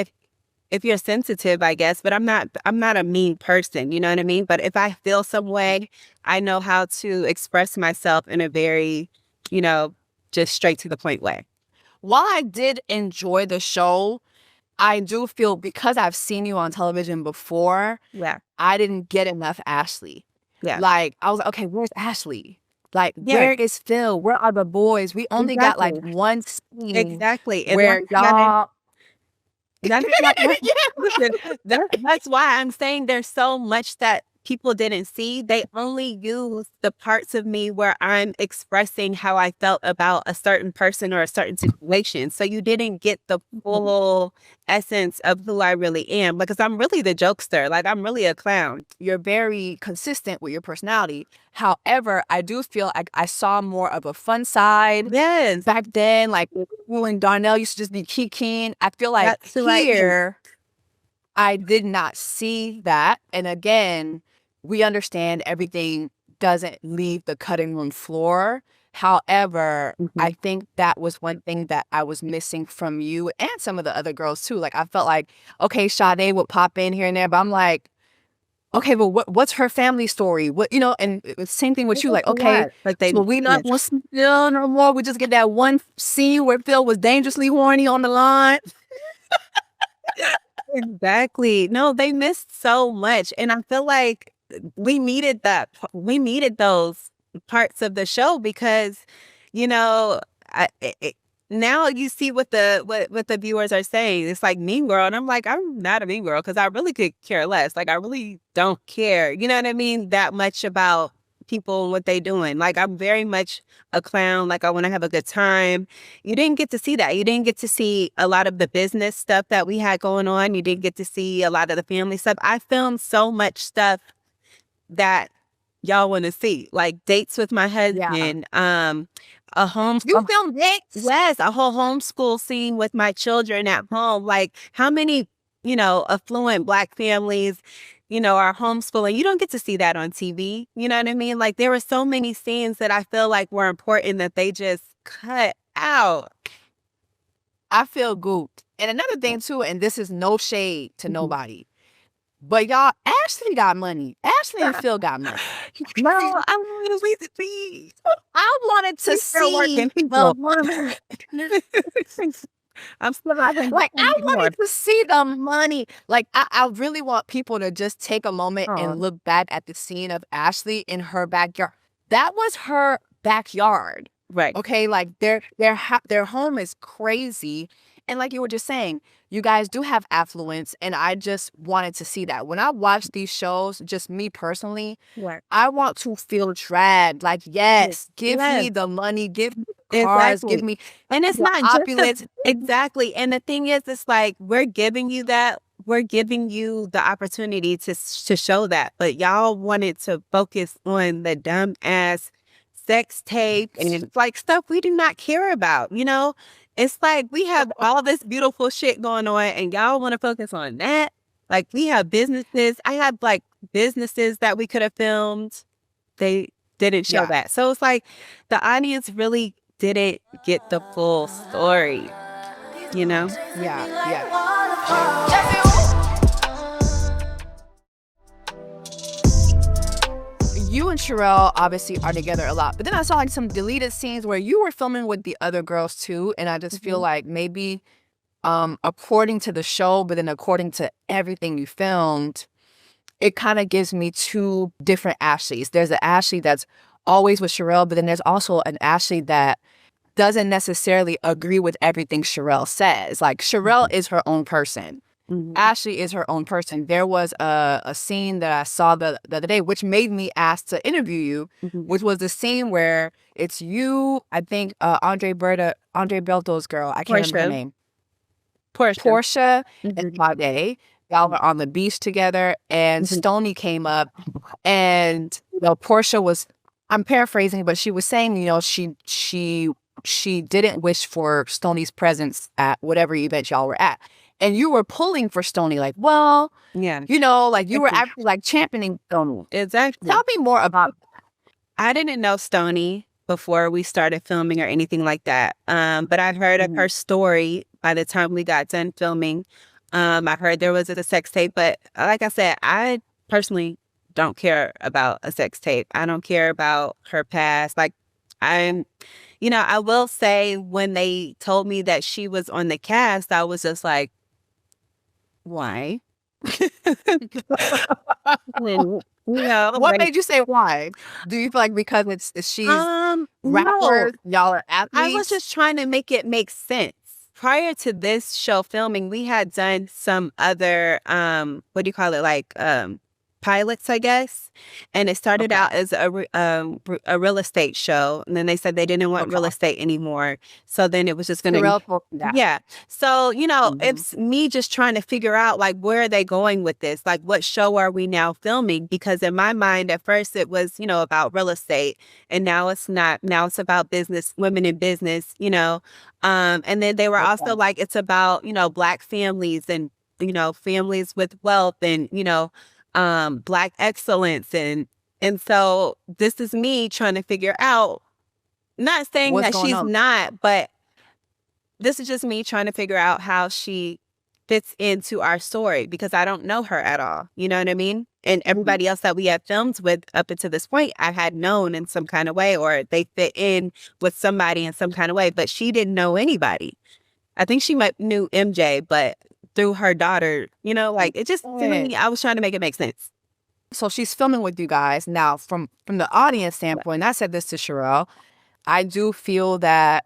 if you're sensitive, I guess, but I'm not a mean person, you know what I mean? But if I feel some way, I know how to express myself in a very, you know, just straight to the point way. While I did enjoy the show, I do feel because I've seen you on television before, I didn't get enough Ashley. Like, I was like, okay, where's Ashley? Like, where is Phil? Where are the boys? We only got like one scene. Exactly. And where y'all... That's why I'm saying there's so much that people didn't see. They only used the parts of me where I'm expressing how I felt about a certain person or a certain situation. So you didn't get the full essence of who I really am, because I'm really the jokester. Like, I'm really a clown. You're very consistent with your personality. However, I do feel like I saw more of a fun side. Yes. Back then, like when Darnell used to just be kikiing, I feel like here I did not see that. And again, we understand everything doesn't leave the cutting room floor. However, I think that was one thing that I was missing from you and some of the other girls too. Like, I felt like, okay, Sade would pop in here and there, but I'm like, okay, but what's her family story? What, you know, and it was same thing with you. Like, okay, so we not want Phil no more. We just get that one scene where Phil was dangerously horny on the line. Exactly. No, they missed so much. And I feel like we needed that. We needed those parts of the show because, you know, now you see what the viewers are saying. It's like mean girl. And I'm like, I'm not a mean girl because I really could care less. Like, I really don't care. You know what I mean? That much about people and what they doing. Like, I'm very much a clown. Like, I want to have a good time. You didn't get to see that. You didn't get to see a lot of the business stuff that we had going on. You didn't get to see a lot of the family stuff. I filmed so much stuff that y'all want to see, like dates with my husband, a home. You filmed dates? Yes, a whole homeschool scene with my children at home. Like, how many, you know, affluent Black families, you know, are homeschooling? You don't get to see that on TV. You know what I mean? Like, there were so many scenes that I feel like were important that they just cut out. I feel good. And another thing too, and this is no shade to nobody, but y'all, Ashley got money. Ashley and Phil got money. No, I wanted to wait to see. I wanted to see the money. I'm still not like, I wanted to see the money. Like, I really want people to just take a moment and look back at the scene of Ashley in her backyard. That was her backyard. Right. Okay, like their home is crazy. And like you were just saying, you guys do have affluence, and I just wanted to see that. When I watch these shows, just me personally, I want to feel dragged. Like, yes, give me the money, give me the cars, give me, and it's not opulence. Exactly. And the thing is, it's like, we're giving you that. We're giving you the opportunity to show that. But y'all wanted to focus on the dumb ass sex tape and like stuff we do not care about, you know? It's like we have all this beautiful shit going on and y'all want to focus on that. Like, we have businesses. I have like businesses that we could have filmed. They didn't show that. So it's like the audience really didn't get the full story, you know? You and Sherelle obviously are together a lot, but then I saw like some deleted scenes where you were filming with the other girls too, and I just feel like maybe according to the show, but then according to everything you filmed, it kind of gives me two different Ashleys. There's an Ashley that's always with Sherelle, but then there's also an Ashley that doesn't necessarily agree with everything Sherelle says. Like Sherelle is her own person. Ashley is her own person. There was a scene that I saw the other day, which made me ask to interview you, which was the scene where it's you, I think Andre Belto's girl, I can't remember her name. Portia and Sade. Y'all were on the beach together, and Stoney came up, and Portia was, I'm paraphrasing, but she was saying, she didn't wish for Stoney's presence at whatever event y'all were at. And you were pulling for Stoney, like, well, Yeah. like you were actually like championing Stoney. Exactly. Tell me more about that. I didn't know Stoney before we started filming or anything like that. But I heard of her story by the time we got done filming. I heard there was a sex tape, but like I said, I personally don't care about a sex tape. I don't care about her past. Like, I will say when they told me that she was on the cast, I was just like, why? What made you say why? Do you feel like because she's rappers, no. y'all are athletes? I was just trying to make it make sense. Prior to this show filming, we had done some other pilots, I guess. And it started out as a real estate show. And then they said they didn't want real estate anymore. So then it was just going to... Yeah. So, it's me just trying to figure out, like, where are they going with this? Like, what show are we now filming? Because in my mind, at first it was, about real estate. And now it's not. Now it's about business, women in business, And then they were also like, it's about, Black families and, families with wealth and, Black excellence. And so this is me trying to figure out, not saying that she's not, but this is just me trying to figure out how she fits into our story, because I don't know her at all. You know what I mean? And everybody else that we had filmed with up until this point, I had known in some kind of way, or they fit in with somebody in some kind of way, but she didn't know anybody. I think she knew MJ, but through her daughter, it just, to me, I was trying to make it make sense. So she's filming with you guys. Now, from the audience standpoint, I said this to Sherelle, I do feel that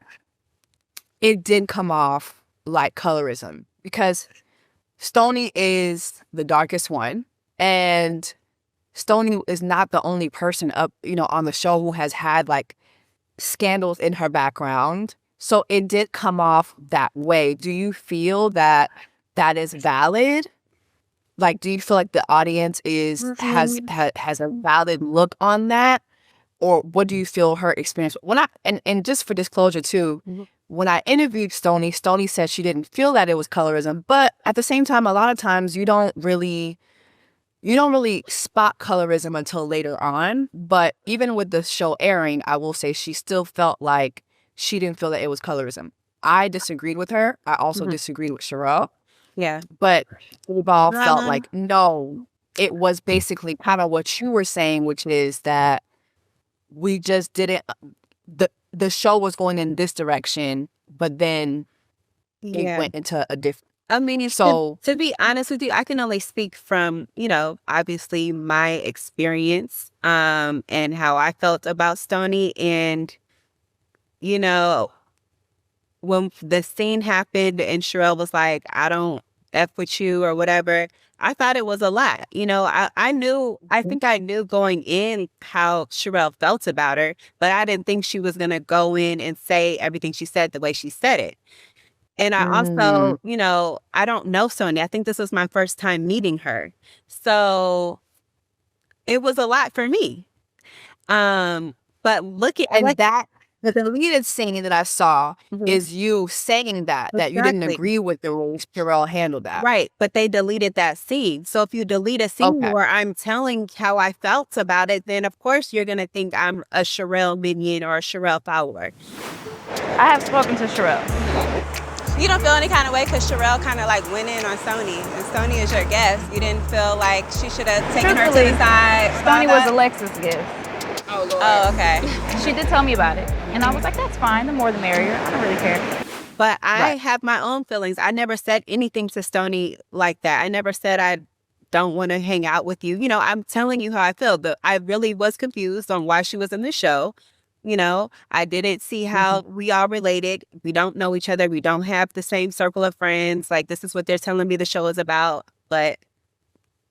it did come off like colorism, because Stoney is the darkest one, and Stoney is not the only person up, on the show who has had like scandals in her background. So it did come off that way. Do you feel that is valid? Like, do you feel like the audience has a valid look on that? Or what do you feel her experience? And just for disclosure too, when I interviewed Stoney said she didn't feel that it was colorism, but at the same time, a lot of times you don't really spot colorism until later on. But even with the show airing, I will say she still felt like she didn't feel that it was colorism. I disagreed with her. I also disagreed with Sherelle. Yeah. But we've all felt like, no, it was basically kind of what you were saying, which is that we just didn't, the show was going in this direction, but then it went into a different. I mean, to be honest with you, I can only speak from, obviously my experience and how I felt about Stoney. And, when the scene happened and Sherelle was like, I don't F with you or whatever, I thought it was a lot. I think I knew going in how Sherelle felt about her, but I didn't think she was going to go in and say everything she said the way she said it. And I also, I don't know Stoney. I think this was my first time meeting her. So it was a lot for me. But looking at that, the deleted scene that I saw is you saying that you didn't agree with the way Sherelle handled that. Right. But they deleted that scene. So if you delete a scene where I'm telling how I felt about it, then of course you're going to think I'm a Sherelle minion or a Sherelle follower. I have spoken to Sherelle. You don't feel any kind of way because Sherelle kind of like went in on Stoney, and Stoney is your guest. You didn't feel like she should have taken her to the side. Stoney was Alexa's guest. Oh, Lord. Oh, okay. She did tell me about it. And I was like, that's fine. The more the merrier. I don't really care. But I have my own feelings. I never said anything to Stoney like that. I never said I don't want to hang out with you. You know, I'm telling you how I feel. But I really was confused on why she was in the show. You know, I didn't see how we all related. We don't know each other. We don't have the same circle of friends. Like, this is what they're telling me the show is about. But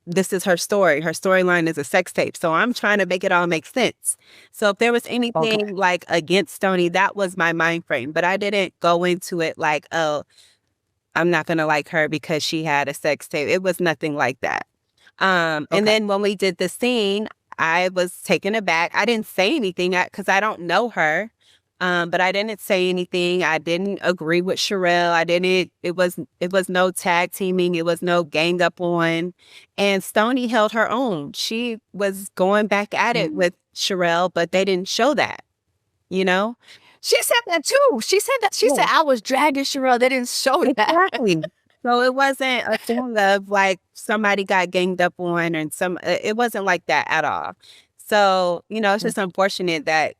this is her story. Her storyline is a sex tape. So I'm trying to make it all make sense. So if there was anything like against Stoney, that was my mind frame. But I didn't go into it like, oh, I'm not going to like her because she had a sex tape. It was nothing like that. And then when we did the scene, I was taken aback. I didn't say anything because I don't know her. But I didn't say anything. I didn't agree with Sherelle. It was no tag teaming. It was no gang up on. And Stoney held her own. She was going back at it with Sherelle, but they didn't show that, you know? She said that too. She said that. She said I was dragging Sherelle. They didn't show that. Exactly. So it wasn't a thing of like somebody got ganged up on and it wasn't like that at all. So, you know, it's just unfortunate that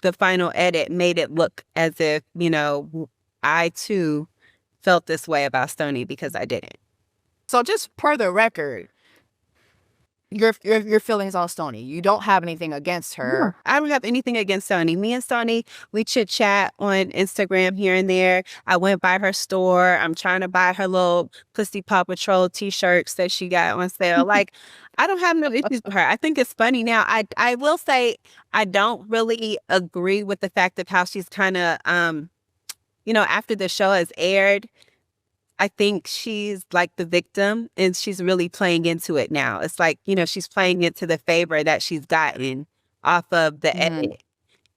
the final edit made it look as if, you know, I too felt this way about Stoney because I didn't. So just per the record, your feelings on Stoney, you don't have anything against her. I don't have anything against Stoney. Me and Stoney, we chit chat on Instagram here and there. I went by her store. I'm trying to buy her little Pussy Paw Patrol t-shirts that she got on sale. Like, I don't have no issues with her. I think it's funny now. I will say I don't really agree with the fact of how she's kind of, you know, after the show has aired, I think she's like the victim and she's really playing into it now. It's like, you know, she's playing into the favor that she's gotten off of the edit.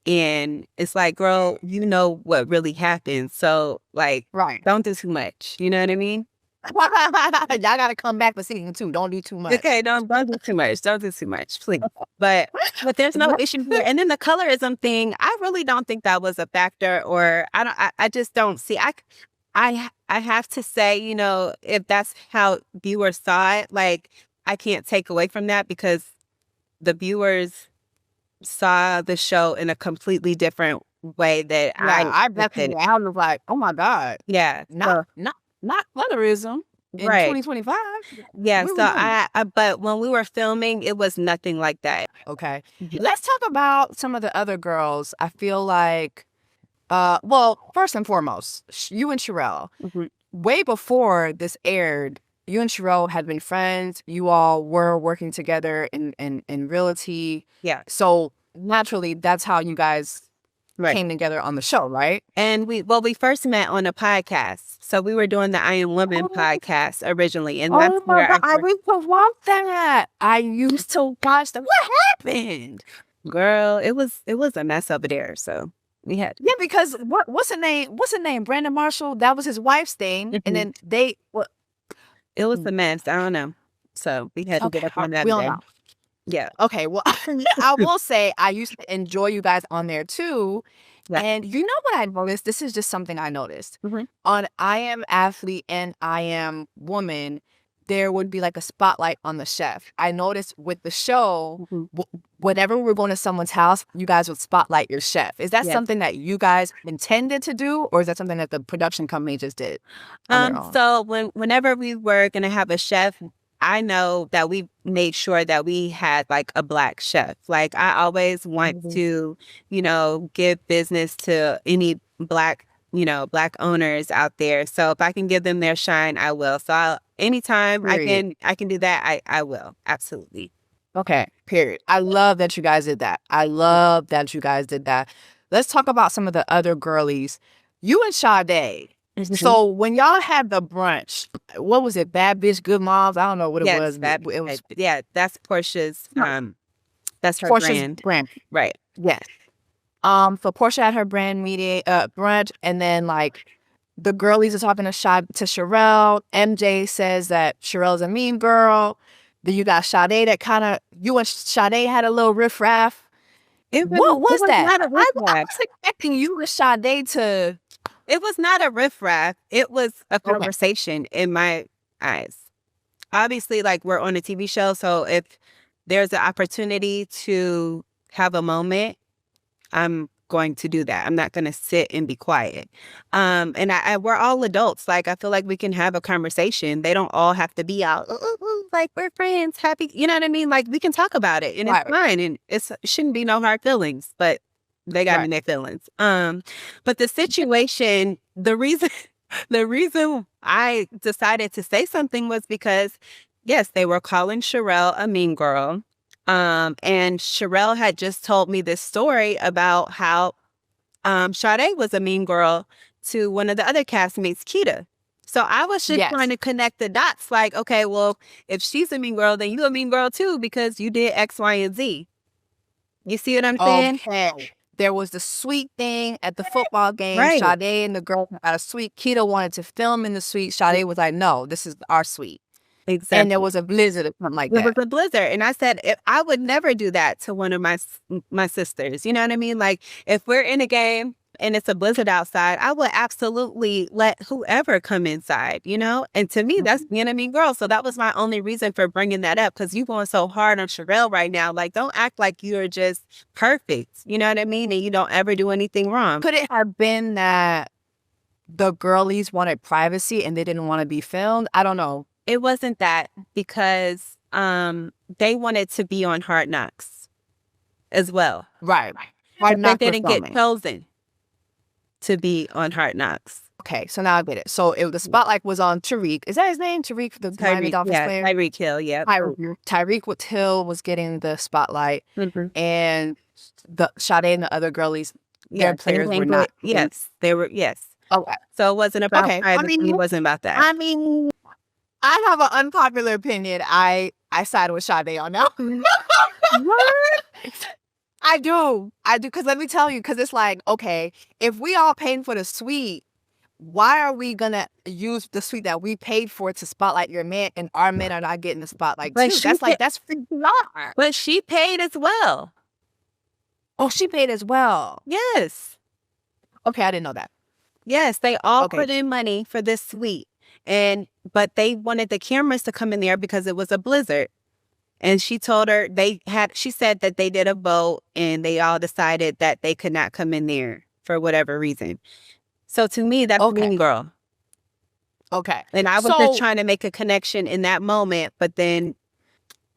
And it's like, girl, you know what really happened. So, like, don't do too much. You know what I mean? Y'all got to come back for season 2. Don't do too much. Okay, don't do too much. Don't do too much, please. But there's no issue here. And then the colorism thing, I really don't think that was a factor, or I just don't see. I have to say, you know, if that's how viewers saw it, like, I can't take away from that because the viewers saw the show in a completely different way that I definitely, I was like, oh my God. Yeah. Not colorism in 2025. Yeah. So but when we were filming, it was nothing like that. Okay. Let's talk about some of the other girls. I feel like, well, first and foremost, you and Sherelle, way before this aired, you and Sherelle had been friends. You all were working together in realty. Yeah. So naturally, that's how you guys came together on the show, right? And we first met on a podcast. So we were doing the I Am Woman podcast originally. And that's where I used to watch that. I used to watch that. What happened? Girl, it was a mess over there. So we had yeah, because what's her name? Brandon Marshall. That was his wife's thing, and then it was a mess. I don't know. So we had to get up on that. Yeah. Okay. Well, I will say I used to enjoy you guys on there too. Yeah. And you know what I noticed? This is just something I noticed. On I Am Athlete and I Am Woman, there would be like a spotlight on the chef. I noticed with the show, whenever we were going to someone's house, you guys would spotlight your chef. Is that something that you guys intended to do, or is that something that the production company just did? So whenever we were going to have a chef, I know that we made sure that we had like a Black chef. Like, I always want to, you know, give business to any Black owners out there. So if I can give them their shine, I will. So anytime I can do that, I will. Absolutely. Okay. Period. I love that you guys did that. Let's talk about some of the other girlies. You and Sade. So when y'all had the brunch, what was it? Bad Bitch, Good Moms? I don't know what it was. Yeah, that's Portia's. That's her Portia's brand. Right. Yes. So Portia had her brand meeting, brunch, and then like the girlies are talking to Sherelle. MJ says that Sherelle's a mean girl. Then you got Sade that kind of, you and Sade had a little riffraff. What was that? I was expecting you and Sade to. It was not a riffraff. It was a conversation in my eyes. Obviously, like, we're on a TV show, so if there's an opportunity to have a moment, I'm going to do that. I'm not going to sit and be quiet. And we're all adults. Like, I feel like we can have a conversation. They don't all have to be out, like, we're friends, happy. You know what I mean? Like, we can talk about it, and it's fine. And it shouldn't be no hard feelings, but they got in their feelings. But the situation, the reason I decided to say something was because, yes, they were calling Sherelle a mean girl. And Sherelle had just told me this story about how Sade was a mean girl to one of the other castmates, Keita. So I was just trying to connect the dots. Like, okay, well, if she's a mean girl, then you a mean girl too because you did X, Y, and Z. You see what I'm saying? Okay. There was the sweet thing at the football game. Right. Sade and the girl got a suite. Keita wanted to film in the suite. Sade was like, no, this is our suite. Exactly. And there was a blizzard or something like that. There was a blizzard. And I said, I would never do that to one of my sisters. You know what I mean? Like, if we're in a game and it's a blizzard outside, I would absolutely let whoever come inside, you know? And to me, that's being a mean girl. So that was my only reason for bringing that up, because you're going so hard on Sherelle right now. Like, don't act like you're just perfect. You know what I mean? And you don't ever do anything wrong. Could it have been that the girlies wanted privacy and they didn't want to be filmed? I don't know. It wasn't that, because they wanted to be on Hard Knocks as well. Right. Hard Knocks didn't get chosen to be on Hard Knocks. Okay, so now I get it. So the spotlight was on Tariq. Is that his name? Tariq, the Miami Dolphins player? Tyreek Hill, yeah. Tyreek Hill was getting the spotlight, and the Sade and the other girlies, their players were not. Yes, they were. Yes. Okay. So it wasn't about privacy. It wasn't about that. I mean, I have an unpopular opinion. I side with Sade on that. What? I do. Because let me tell you, because it's like, okay, if we all paying for the suite, why are we going to use the suite that we paid for to spotlight your man, and our men are not getting the spotlight too? That's bizarre. But she paid as well. Oh, she paid as well. Yes. Okay, I didn't know that. Yes, they all put in money for this suite. But they wanted the cameras to come in there because it was a blizzard. And she told her she said that they did a vote and they all decided that they could not come in there for whatever reason. So to me, that's mean girl. Okay. And I was just trying to make a connection in that moment, but then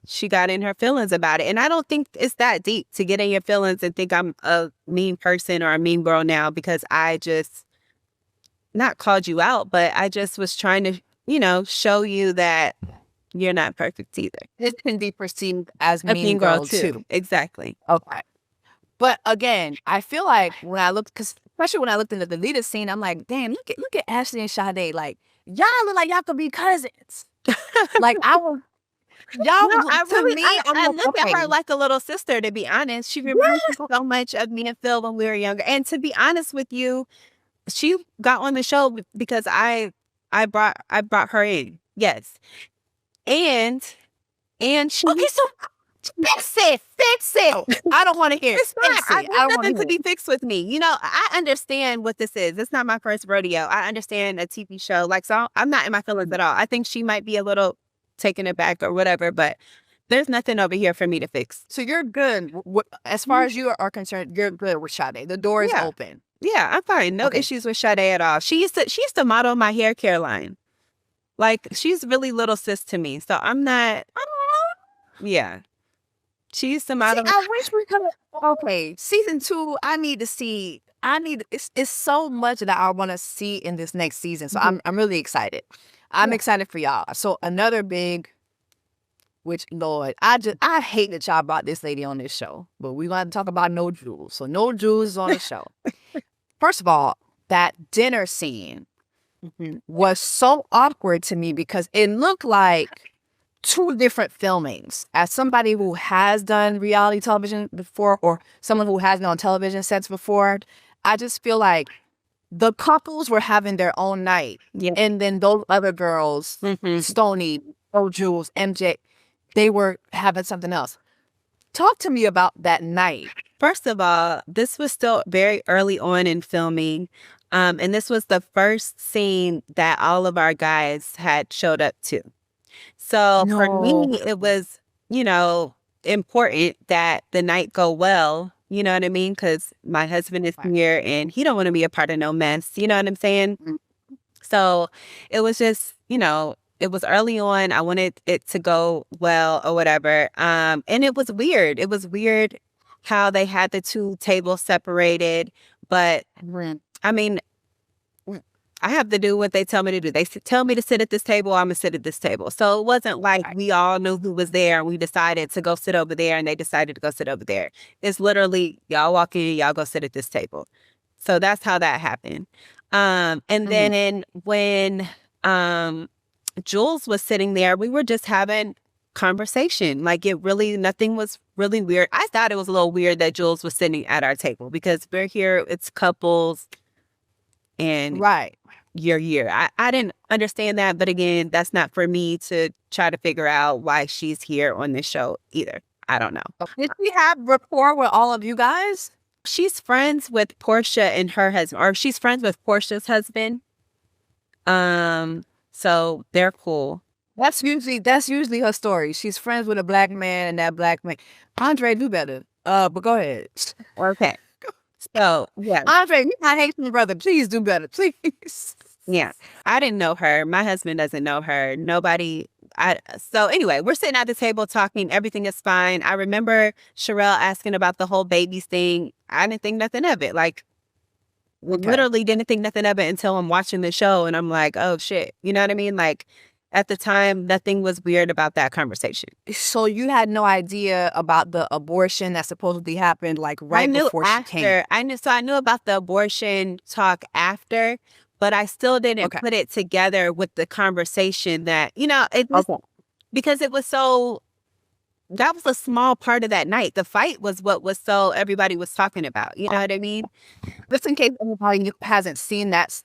she got in her feelings about it. And I don't think it's that deep to get in your feelings and think I'm a mean person or a mean girl now, because I just not called you out, but I just was trying to, show you that you're not perfect either. This can be perceived as a mean girl too. Exactly. Okay. But again, I feel like when I looked, especially when I looked into the leader scene, I'm like, damn, look at Ashley and Sade. Like, y'all look like y'all could be cousins. Like, I look at her like a little sister, to be honest. She reminds me so much of me and Phil when we were younger. And to be honest with you, she got on the show because I brought her in. Yes. And she... Okay, so fix it. I don't want to hear it. It's fine. There's nothing to be fixed with me. I understand what this is. It's not my first rodeo. I understand a TV show. Like, so I'm not in my feelings at all. I think she might be a little taken aback or whatever, but there's nothing over here for me to fix. So you're good. As far as you are concerned, you're good with Sade. The door is open. Yeah, I'm fine. No issues with Sade at all. She used to model my hair care line. Like, she's really little sis to me. So I'm not. Yeah. She used to model. I wish we could. Okay, season 2. I need to see. It's so much that I want to see in this next season. So I'm really excited. I'm excited for y'all. So another big, which Lord, I hate that y'all brought this lady on this show, but we're going to talk about No Jules. So No Jules is on the show. First of all, that dinner scene was so awkward to me because it looked like 2 different filmings. As somebody who has done reality television before, or someone who has been on television sets before, I just feel like the couples were having their own night. Yeah. And then those other girls, Stoney, No Jules, MJ, they were having something else. Talk to me about that night. First of all, this was still very early on in filming. And this was the first scene that all of our guys had showed up to. So for me, it was, important that the night go well. You know what I mean? Because my husband is here and he don't want to be a part of no mess. You know what I'm saying? So it was just, it was early on. I wanted it to go well or whatever. And it was weird. It was weird how they had the two tables separated. But I mean, I have to do what they tell me to do. They tell me to sit at this table, I'm going to sit at this table. So it wasn't like we all knew who was there and we decided to go sit over there and they decided to go sit over there. It's literally, y'all walk in, y'all go sit at this table. So that's how that happened. And then when Jules was sitting there, we were just having conversation. Like nothing was really weird. I thought it was a little weird that Jules was sitting at our table because we're here, it's couples and you're here. I didn't understand that. But again, that's not for me to try to figure out why she's here on this show either. I don't know. Did she have rapport with all of you guys? She's friends with Portia and her husband, or she's friends with Portia's husband. So they're cool. That's usually her story. She's friends with a black man and that black man. Andre, do better. But go ahead. Okay. So yeah. Andre, you're not Haitian, brother. Please do better. Please. Yeah. I didn't know her. My husband doesn't know her. Nobody. So anyway, we're sitting at the table talking. Everything is fine. I remember Sherelle asking about the whole babies thing. I didn't think nothing of it. Like, literally didn't think nothing of it until I'm watching the show and I'm like, oh shit. You know what I mean? Like, at the time, nothing was weird about that conversation. So you had no idea about the abortion that supposedly happened like before she came? I knew about the abortion talk after, but I still didn't put it together with the conversation that, it was, because it was so, that was a small part of that night. The fight was what was so everybody was talking about. You know what I mean? Just in case anybody hasn't seen that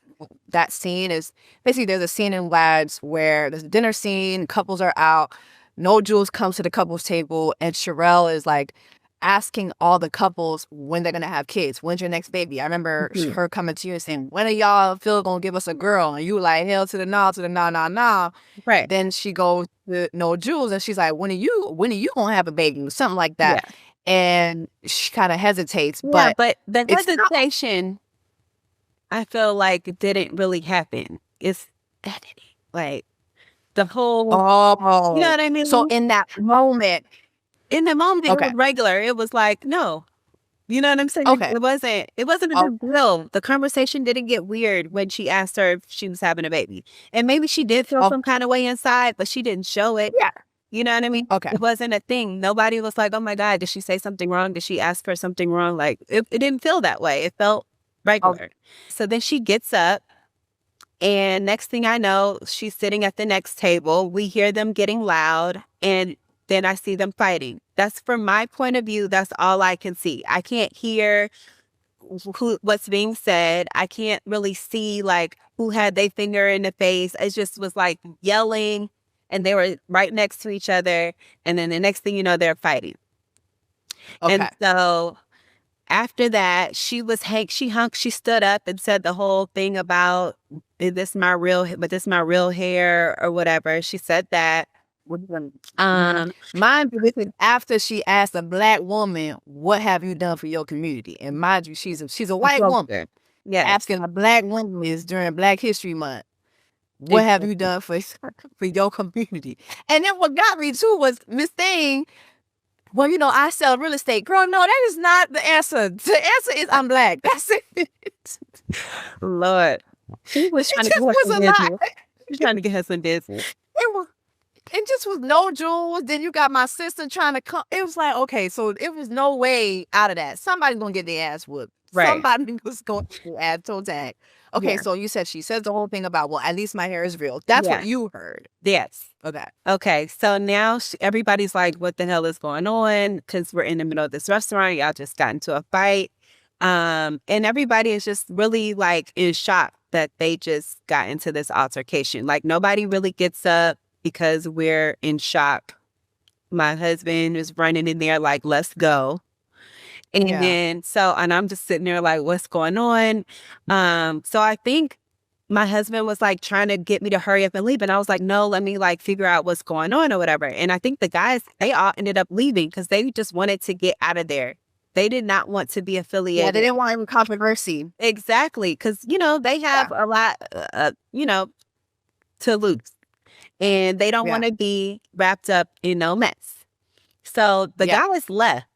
scene, is basically there's a scene in Lads where there's a dinner scene, couples are out, no Jules comes to the couples table, and Sherelle is like asking all the couples when they're gonna have kids. When's your next baby? I remember her coming to you and saying, when are y'all feel gonna give us a girl? And you like, hell to the no. Right. Then she goes to no Jules and she's like, when are you gonna have a baby? Something like that. Yeah. And she kind of hesitates. Yeah, but the hesitation, I feel like it didn't really happen. It's editing. Like the whole, you know what I mean? So in that moment, it was regular. It was like, no, you know what I'm saying? Okay. It wasn't a big deal. The conversation didn't get weird when she asked her if she was having a baby. And maybe she did feel some kind of way inside, but she didn't show it. Yeah. You know what I mean? Okay. It wasn't a thing. Nobody was like, oh my God, did she say something wrong? Did she ask for something wrong? Like it didn't feel that way. It felt regular. So then she gets up and next thing I know, she's sitting at the next table. We hear them getting loud and then I see them fighting. That's from my point of view. That's all I can see. I can't hear what's being said. I can't really see like who had their finger in the face. It just was like yelling and they were right next to each other. And then the next thing you know, they're fighting. Okay. And so after that, she stood up and said the whole thing about, is this my real hair or whatever. She said that. Mind you, after she asked a black woman, what have you done for your community? And mind you, she's a white woman. Yeah. Asking a black woman is during Black History Month. What have you done for your community? And then what got me too was Miss Thing, well, I sell real estate. Girl, no, that is not the answer. The answer is I'm black. That's it. Lord. She was trying to get her some business. She was trying to get her some business. It just was no Jules. Then you got my sister trying to come. It was like, okay, so it was no way out of that. Somebody's going to get their ass whooped. Right. Somebody was going to get ass toe tag. Okay, yeah. So you said she says the whole thing about, well, at least my hair is real. That's what you heard. Yes. Okay. So now everybody's like, what the hell is going on? Because we're in the middle of this restaurant. Y'all just got into a fight. And everybody is just really like in shock that they just got into this altercation. Like nobody really gets up because we're in shock. My husband is running in there like, let's go. And then, and I'm just sitting there like, what's going on? So I think my husband was like trying to get me to hurry up and leave. And I was like, no, let me like figure out what's going on or whatever. And I think the guys, they all ended up leaving because they just wanted to get out of there. They did not want to be affiliated. Yeah, they didn't want any controversy. Exactly. Because, you know, they have a lot, you know, to lose. And they don't want to be wrapped up in no mess. So the guys left.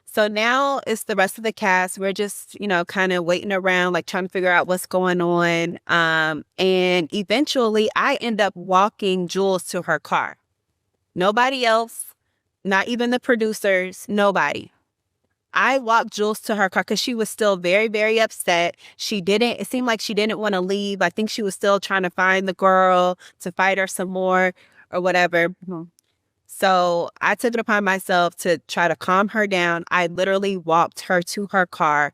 So now it's the rest of the cast. We're just, you know, kind of waiting around, like trying to figure out what's going on. And eventually I end up walking Jules to her car. Nobody else, not even the producers, nobody. I walked Jules to her car because she was still very, very upset. It seemed like she didn't want to leave. I think she was still trying to find the girl to fight her some more or whatever. Mm-hmm. So I took it upon myself to try to calm her down. I literally walked her to her car,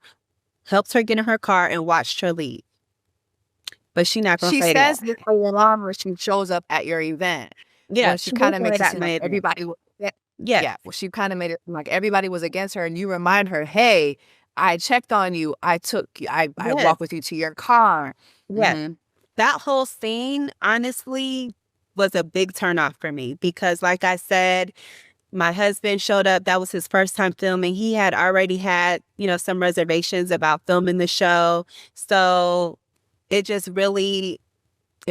helped her get in her car, and watched her leave. But she's not going to say that. She says that alarm when she shows up at your event. Yeah, well, she kind of makes it seem like everybody. Yeah. Well, she kind of made it like everybody was against her, and you remind her, "Hey, I checked on you. I walked with you to your car." Yeah, mm-hmm. That whole scene, honestly, was a big turnoff for me because, like I said, my husband showed up. That was his first time filming. He had already had, you know, some reservations about filming the show, so it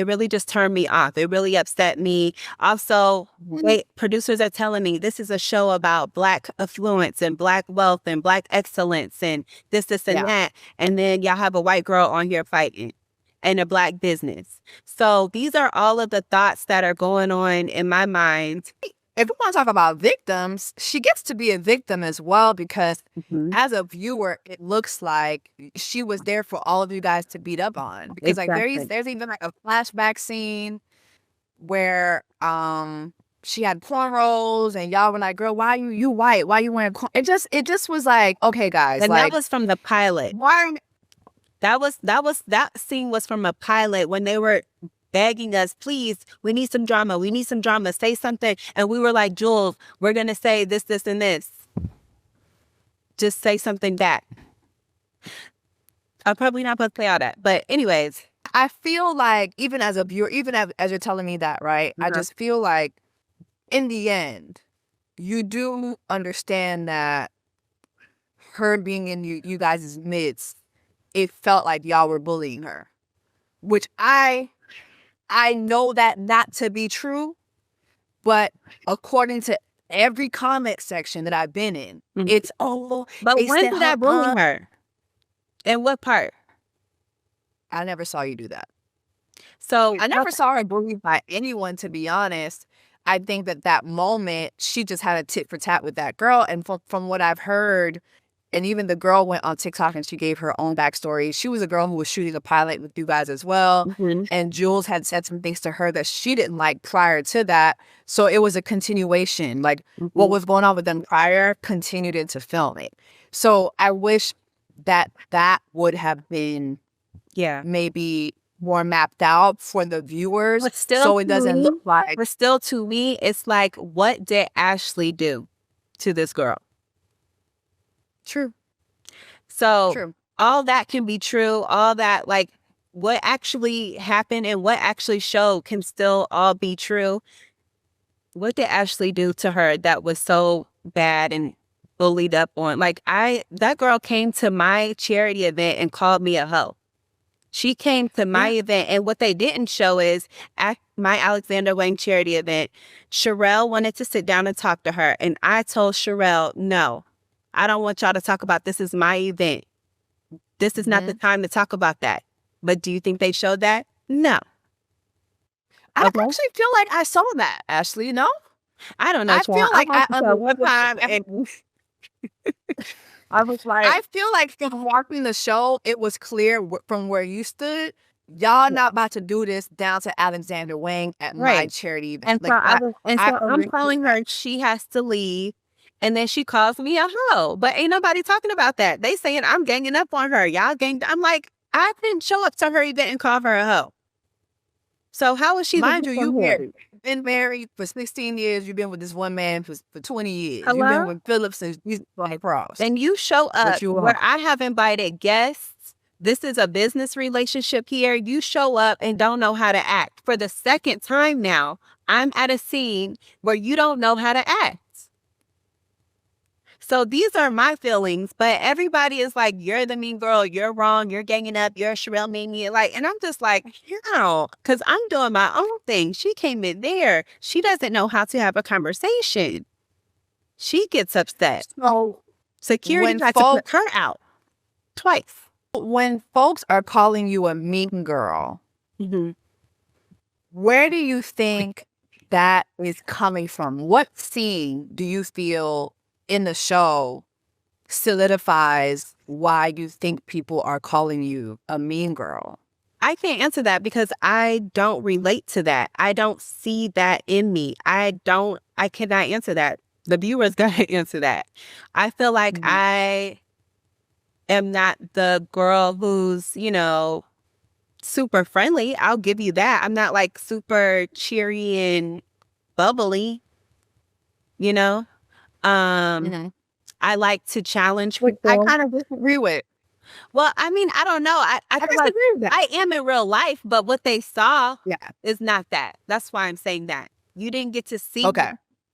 really just turned me off. It really upset me. Also, producers are telling me this is a show about Black affluence and Black wealth and Black excellence and this and that. And then y'all have a white girl on here fighting and a Black business. So these are all of the thoughts that are going on in my mind. If we want to talk about victims, she gets to be a victim as well because as a viewer, it looks like she was there for all of you guys to beat up on. Because like there's even like a flashback scene where she had cornrows and y'all were like, "Girl, why you white? Why you wearing corn?" It just was like, okay, guys, and like, that was from the pilot. That scene was from a pilot when they were begging us, please, we need some drama. We need some drama. Say something. And we were like, Jules, we're going to say this, this, and this. Just say something back. I'm probably not supposed to play all that. But anyways. I feel like even as a viewer, even as you're telling me that, right? I just feel like in the end, you do understand that her being in you guys' midst, it felt like y'all were bullying her. Which I know that not to be true, but according to every comment section that I've been in, it's But when did I bully her? In what part? I never saw you do that. So I never saw her bullied by anyone, to be honest. I think that moment, she just had a tit for tat with that girl. And from what I've heard, and even the girl went on TikTok and she gave her own backstory. She was a girl who was shooting a pilot with you guys as well. Mm-hmm. And Jules had said some things to her that she didn't like prior to that. So it was a continuation. Like what was going on with them prior continued into filming. So I wish that would have been maybe more mapped out for the viewers. But still, so it doesn't look like. But still, to me, it's like, what did Ashley do to this girl? True. So all that can be true. All that, like, what actually happened and what actually showed can still all be true. What did Ashley do to her that was so bad and bullied up on? Like, that girl came to my charity event and called me a hoe. She came to my event, and what they didn't show is at my Alexander Wang charity event, Sherelle wanted to sit down and talk to her, and I told Sherelle, no. I don't want y'all to talk about this is my event. This is not the time to talk about that. But do you think they showed that? No. I actually feel like I saw that, Ashley, you know? I don't know. I feel like one time and I was like, I feel like from watching the show, it was clear from where you stood, y'all not about to do this down to Alexander Wang at my charity event. And so I'm calling her, she has to leave. And then she calls me a hoe. But ain't nobody talking about that. They saying I'm ganging up on her. Y'all ganged. I'm like, I didn't show up to her event and call her a hoe. So how is she? Mind you, you've been married for 16 years. You've been with this one man for 20 years. Hello? You've been with Philip since you were cross. And you show up where I have invited guests This is a business relationship here. You show up and don't know how to act. For the second time now, I'm at a scene where you don't know how to act. So these are my feelings, but everybody is like, you're the mean girl, you're wrong, you're ganging up, you're Sherelle mania. Like, and I'm just like, no, because I'm doing my own thing. She came in there. She doesn't know how to have a conversation. She gets upset. So Security when tried to put her out twice. when folks are calling you a mean girl, where do you think that is coming from? What scene do you feel in the show solidifies why you think people are calling you a mean girl? I can't answer that because I don't relate to that. I don't see that in me. I cannot answer that. The viewers gotta answer that. I feel like I am not the girl who's, super friendly. I'll give you that. I'm not like super cheery and bubbly, I like to challenge people. I kind of disagree with. Well, I mean, I don't know. I feel like I am in real life, but what they saw is not that. That's why I'm saying that. You didn't get to see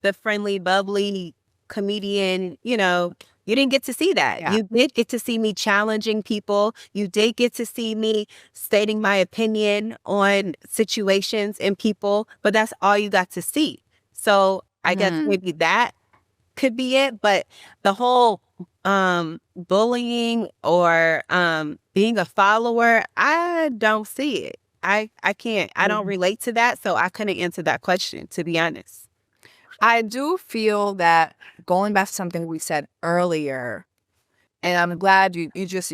the friendly, bubbly comedian, you didn't get to see that. Yeah. You did get to see me challenging people. You did get to see me stating my opinion on situations and people, but that's all you got to see. So I guess maybe that could be it, but the whole bullying or being a follower, I don't see it. I can't. I don't relate to that, so I couldn't answer that question, to be honest. I do feel that going back to something we said earlier, and I'm glad you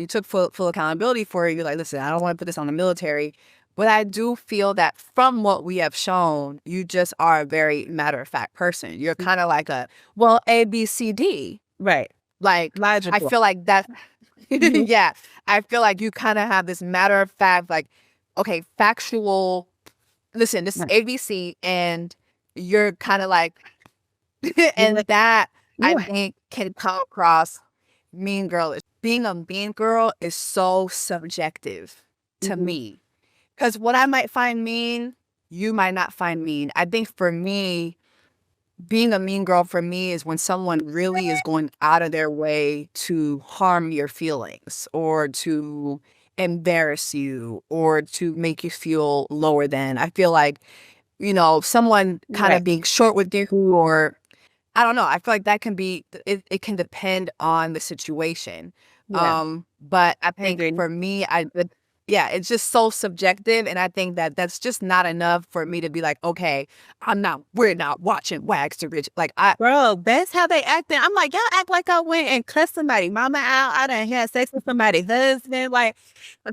took full accountability for it. You're like, listen, I don't want to put this on the military, but I do feel that from what we have shown, you just are a very matter-of-fact person. You're kind of like A, B, C, D. Right. Like, logical. I feel like that, yeah. I feel like you kind of have this matter-of-fact, like, okay, factual, listen, this is ABC, and you're kind of like, and that, I think, can come across mean girl. Being a mean girl is so subjective to me. Because what I might find mean, you might not find mean. I think for me, being a mean girl for me is when someone really is going out of their way to harm your feelings or to embarrass you or to make you feel lower than. I feel like, someone kind of being short with you or I don't know. I feel like that can be, it can depend on the situation. Yeah. But I think for me, it's just so subjective. And I think that that's just not enough for me to be like, okay, we're not watching Wags to Rich. Like, bro, that's how they acting. I'm like, y'all act like I went and cussed somebody mama out. I done had sex with somebody's husband. Like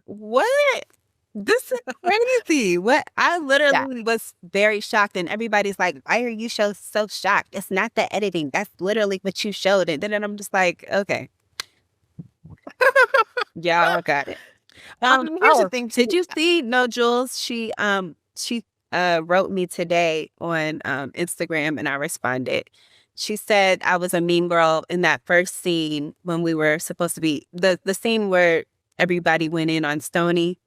what? This is crazy. What? I literally was very shocked, and everybody's like, why are you so shocked? It's not the editing. That's literally what you showed. And then I'm just like, okay. Yeah, I got it. Here's the thing. Did you see? No, Jules, she wrote me today on Instagram, and I responded. She said I was a mean girl in that first scene when we were supposed to be the scene where everybody went in on Stoney.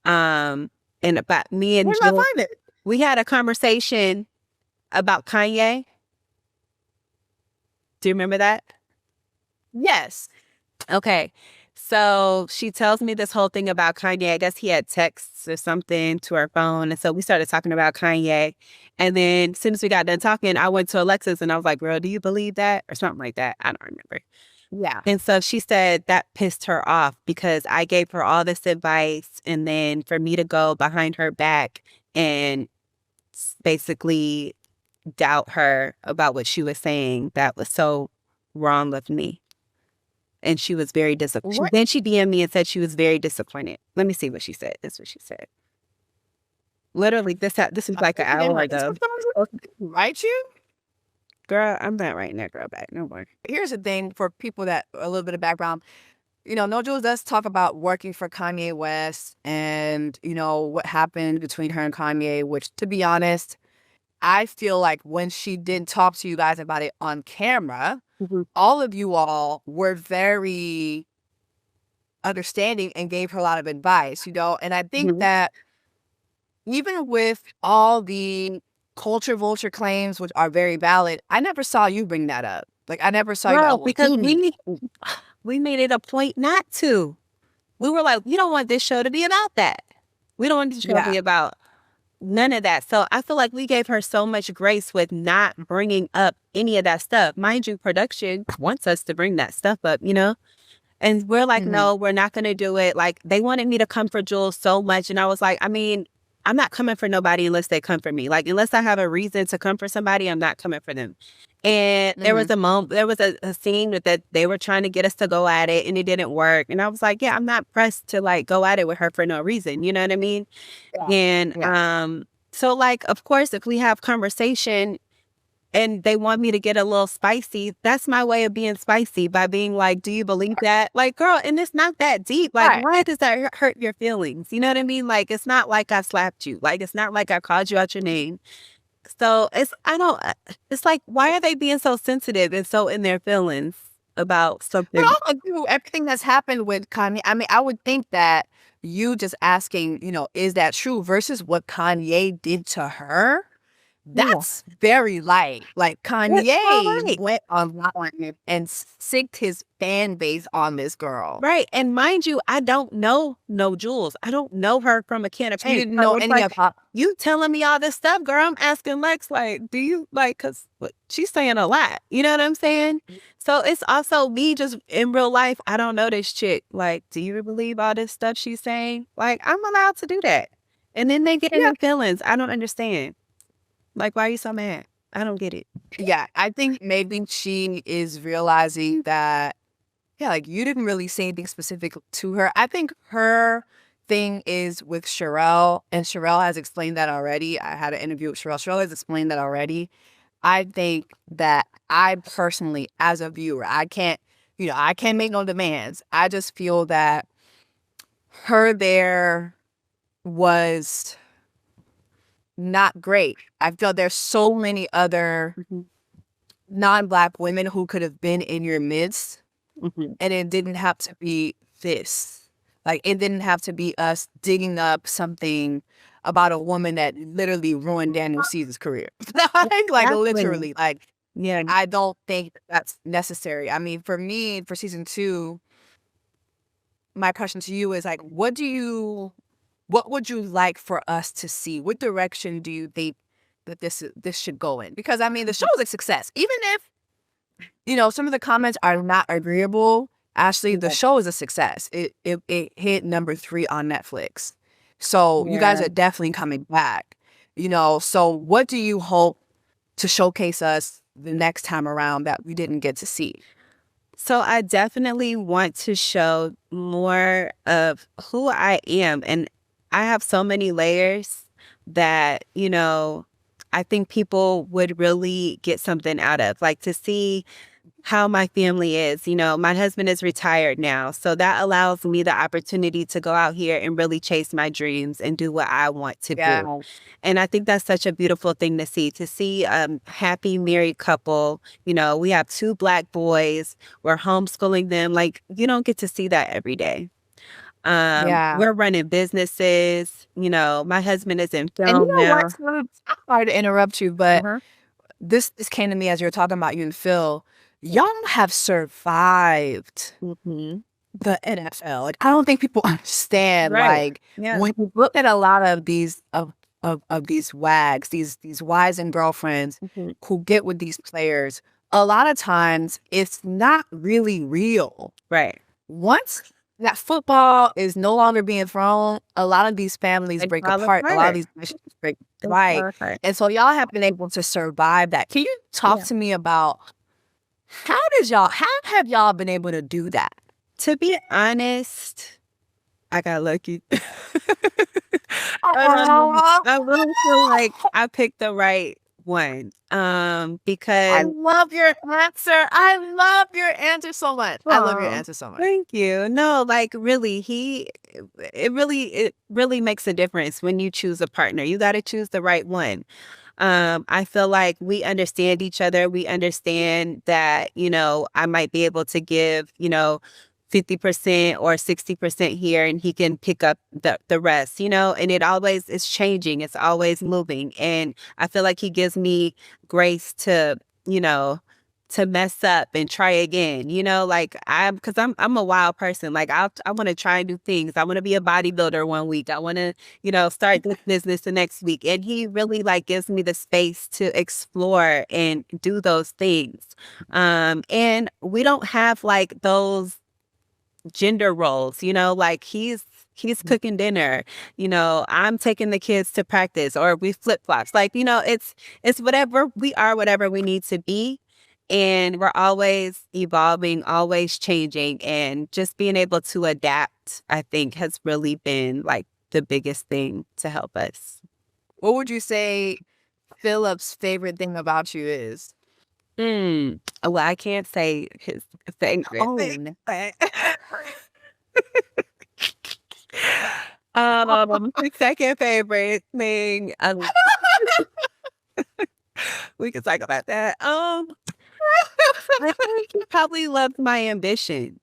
And about me and where did I Jules, find it? we had a conversation about Kanye. Do you remember that? Yes. Okay. So she tells me this whole thing about Kanye. I guess he had texts or something to her phone. And so we started talking about Kanye. And then as soon as we got done talking, I went to Alexis and I was like, girl, do you believe that? Or something like that. I don't remember. Yeah. And so she said that pissed her off because I gave her all this advice. And then for me to go behind her back and basically doubt her about what she was saying, that was so wrong of me. And she was very disappointed. Then she DM'd me and said she was very disappointed. Let me see what she said. That's what she said. Literally, this is like an hour ago. Right, you? Girl, I'm not writing that girl back. No more. Here's the thing for people that a little bit of background. No Jules does talk about working for Kanye West and, what happened between her and Kanye, which, to be honest, I feel like when she didn't talk to you guys about it on camera, all of you all were very understanding and gave her a lot of advice, and I think that even with all the culture vulture claims, which are very valid, I never saw you bring that up. Like, I never saw you. Because we made it a point not to. We were like, we don't want this show to be about that. We don't want this show to be about none of that. So I feel like we gave her so much grace with not bringing up any of that stuff. Mind you, production wants us to bring that stuff up, And we're like, no, we're not going to do it. Like, they wanted me to come for Jules so much. And I was like, I mean, I'm not coming for nobody unless they come for me. Like, unless I have a reason to come for somebody, I'm not coming for them. And there was a scene that they were trying to get us to go at it, and it didn't work. And I was like, yeah, I'm not pressed to like go at it with her for no reason. You know what I mean? Yeah. And so like, of course, if we have conversation and they want me to get a little spicy, that's my way of being spicy, by being like, do you believe that? Like, girl, and it's not that deep. Like, why does that hurt your feelings? You know what I mean? Like, it's not like I slapped you. Like, it's not like I called you out your name. So it's like, why are they being so sensitive and so in their feelings about something? But also, everything that's happened with Kanye, I mean, I would think that you just asking, is that true versus what Kanye did to her? That's very light. Like, Kanye went online and sicked his fan base on this girl. Right. And mind you, I don't know no Jules. I don't know her from a can of paint. You didn't know any of her. You telling me all this stuff, girl. I'm asking Lex, like, do you, like, because she's saying a lot. You know what I'm saying? So it's also me just in real life. I don't know this chick. Like, do you believe all this stuff she's saying? Like, I'm allowed to do that. And then they get in their feelings. I don't understand. Like, why are you so mad? I don't get it. Yeah, I think maybe she is realizing that, like, you didn't really say anything specific to her. I think her thing is with Sherelle, and Sherelle has explained that already. I had an interview with Sherelle. Sherelle has explained that already. I think that I personally, as a viewer, I can't make no demands. I just feel that her there was not great. I feel there's so many other non-Black women who could have been in your midst, and it didn't have to be this. Like, it didn't have to be us digging up something about a woman that literally ruined Daniel Caesar's career. like literally. Like, yeah, I don't think that's necessary. I mean, for me, for season 2, my question to you is like, what would you like for us to see? What direction do you think that this should go in? Because, I mean, the show is a success. Even if, some of the comments are not agreeable, Ashley, the show is a success. It hit number 3 on Netflix. So you guys are definitely coming back. So what do you hope to showcase us the next time around that we didn't get to see? So I definitely want to show more of who I am. And I have so many layers that, I think people would really get something out of. Like, to see how my family is. My husband is retired now. So that allows me the opportunity to go out here and really chase my dreams and do what I want to do. And I think that's such a beautiful thing to see a happy married couple. We have 2 Black boys. We're homeschooling them. Like, you don't get to see that every day. We're running businesses. My husband is in film now. I'm sorry to interrupt you, but this came to me as you were talking about you and Phil. Y'all have survived the NFL. Like, I don't think people understand. Like, when you look at a lot of these of these wags, these wives and girlfriends who get with these players, a lot of times it's not really real. Right. Once that football is no longer being thrown, a lot of these families break apart. A lot of these relationships break apart. And so y'all have been able to survive that. Can you talk to me about how have y'all been able to do that? To be honest, I got lucky. I really feel like I picked the right one. Because I love your answer. I love your answer so much. I love your answer so much. Thank you. No, like, really, it really makes a difference when you choose a partner. You got to choose the right one. I feel like we understand each other. We understand that, I might be able to give, 50% or 60% here, and he can pick up the rest, you know, and it always is changing. It's always moving. And I feel like he gives me grace to, you know, to mess up and try again, you know, like because I'm a wild person. Like I want to try new things. I want to be a bodybuilder one week. I want to, you know, start this business the next week. And he really like gives me the space to explore and do those things. And we don't have like those gender roles, you know, like he's cooking dinner, you know, I'm taking the kids to practice, or we flip flops. Like, you know, it's whatever we are, whatever we need to be. And we're always evolving, always changing, and just being able to adapt, I think, has really been like the biggest thing to help us. What would you say Philip's favorite thing about you is? Well, I can't say his favorite thing. His second favorite thing. We can talk about that. I think he probably loved my ambition.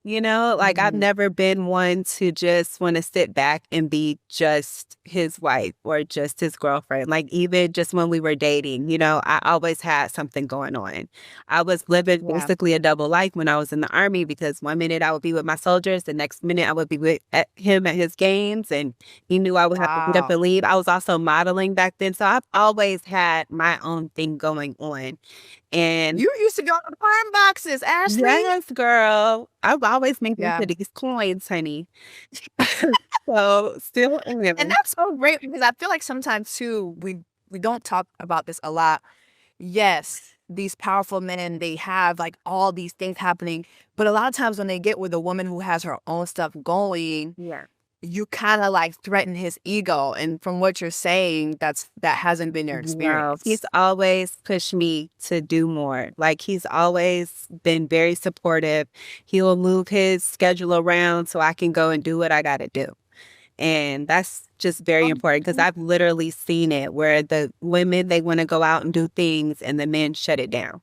You know, like I've never been one to just want to sit back and be just his wife or just his girlfriend. Like even just when we were dating, you know, I always had something going on. I was living basically a double life when I was in the Army, because one minute I would be with my soldiers, the next minute I would be with him at his games, and he knew I would have to get up and leave. I was also modeling back then, so I've always had my own thing going on. And you used to go to farm boxes, Ashley. Yes, girl. I've always made them to these coins, honey. So still, and that's so great, because I feel like sometimes too we don't talk about this a lot. Yes, these powerful men, they have like all these things happening, but a lot of times when they get with a woman who has her own stuff going, you kind of like threaten his ego. And from what you're saying, that hasn't been your experience. No, he's always pushed me to do more. Like he's always been very supportive. He'll move his schedule around so I can go and do what I got to do. And that's just very important, because I've literally seen it where the women, they want to go out and do things and the men shut it down.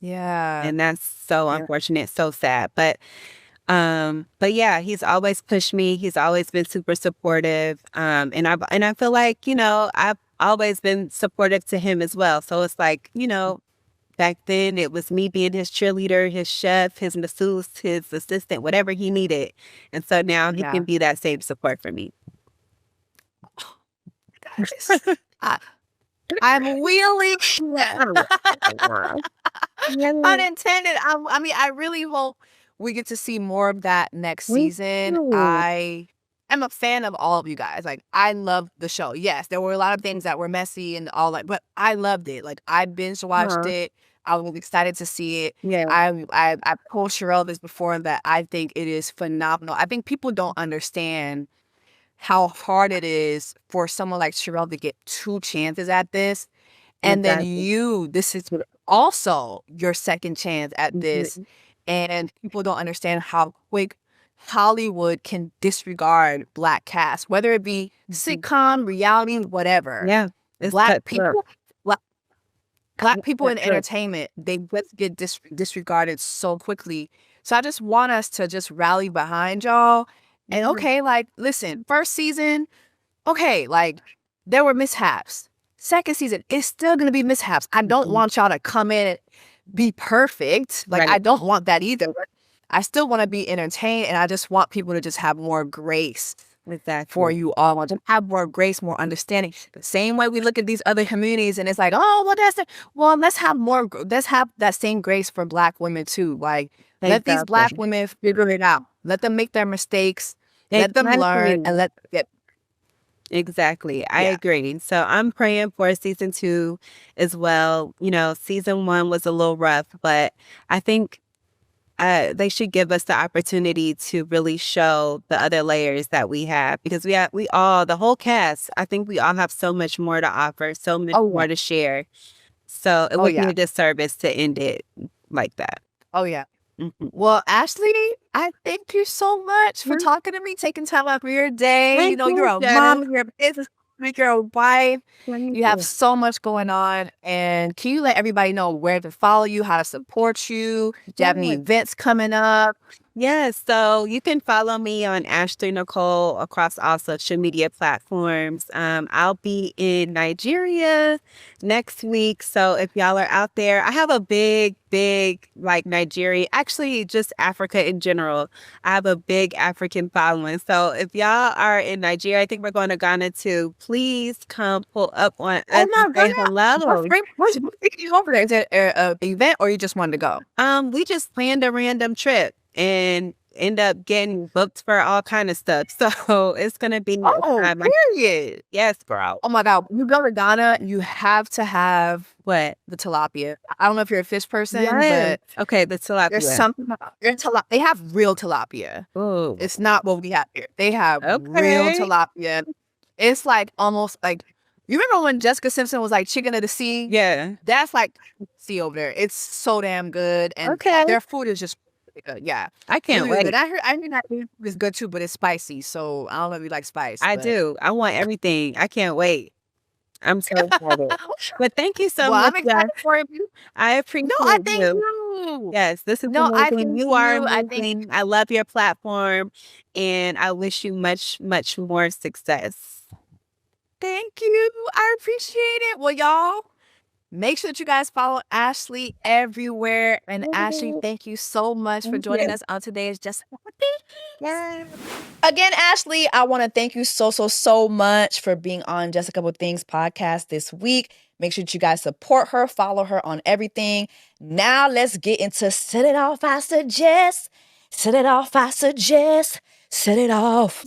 Yeah. And that's so unfortunate, so sad. But yeah, he's always pushed me. He's always been super supportive. And I feel like, you know, I've always been supportive to him as well. So it's like, you know, back then it was me being his cheerleader, his chef, his masseuse, his assistant, whatever he needed. And so now he can be that same support for me. I'm wheeling. Unintended. I mean, I really hope we get to see more of that next season. I am a fan of all of you guys. Like, I love the show. Yes, there were a lot of things that were messy and all that, but I loved it. Like, I binge watched it. I was excited to see it. Yeah. I told Sherelle this before, that I think it is phenomenal. I think people don't understand how hard it is for someone like Sherelle to get 2 chances at this. And then this is also your second chance at this. And people don't understand how quick Hollywood can disregard Black cast, whether it be sitcom, reality, whatever. Yeah. Black people in entertainment, they get disregarded so quickly. So I just want us to just rally behind y'all. And okay, like, listen, first season, okay, like, there were mishaps. Second season, it's still going to be mishaps. I don't want y'all to come in and be perfect. Like, I don't want that either. I still want to be entertained, and I just want people to just have more grace for you all. To have more grace, more understanding. The same way we look at these other communities, and it's like, oh, well, let's have that same grace for Black women too. Like, let these Black women figure it out. Let them make their mistakes. Let them learn, and let them Exactly. I agree. So I'm praying for season 2 as well. You know, season 1 was a little rough, but I think they should give us the opportunity to really show the other layers that we have, because we all, the whole cast, I think we all have so much more to offer, so much more to share. So it would be a disservice to end it like that. Oh, yeah. Well, Ashley, I thank you so much for talking to me, taking time out of your day. You're a mom, you're a business, you're a wife. You have so much going on. And can you let everybody know where to follow you, how to support you? Do you have any events coming up? Yes, so you can follow me on Ashley Nicole across all social media platforms. I'll be in Nigeria next week. So if y'all are out there, I have a big like Nigeria, actually just Africa in general. I have a big African following. So if y'all are in Nigeria, I think we're going to Ghana too. Please come pull up on us and say hello. What's you over there? Is it an event or you just wanted to go? We just planned a random trip and end up getting booked for all kind of stuff. So it's gonna be period. Yes, bro. Oh my God. You go to Ghana, you have to have What? the tilapia. I don't know if you're a fish person, Yes. but Okay, the tilapia. there's something about they have real tilapia. Ooh. It's not what we have here. They have real Okay. tilapia. It's like almost like you remember when Jessica Simpson was like chicken of the sea? Yeah. That's like sea over there. It's so damn good. And Okay. their food is just good. Yeah. I can't Really wait. good. I heard that food is good too, but it's spicy. So I don't know if you like spice. I but- do. I want everything. I can't wait. I'm so excited. But thank you so Well, much. I'm excited Jess. for you. I appreciate No, I thank you. you. Yes, this is No, I amazing. thank You are you. I amazing. I love your platform, and I wish you much more success. Thank you. I appreciate it. Well, y'all, make sure that you guys follow Ashley everywhere. And Ashley, thank you so much for Thank joining you. us on today's Just Yes. Again, Ashley, I want to thank you so much for being on Just a Couple Things podcast this week. Make sure that you guys support her, follow her on everything. Now let's get into Set It Off, I Suggest. Set it off, I suggest. Set it off.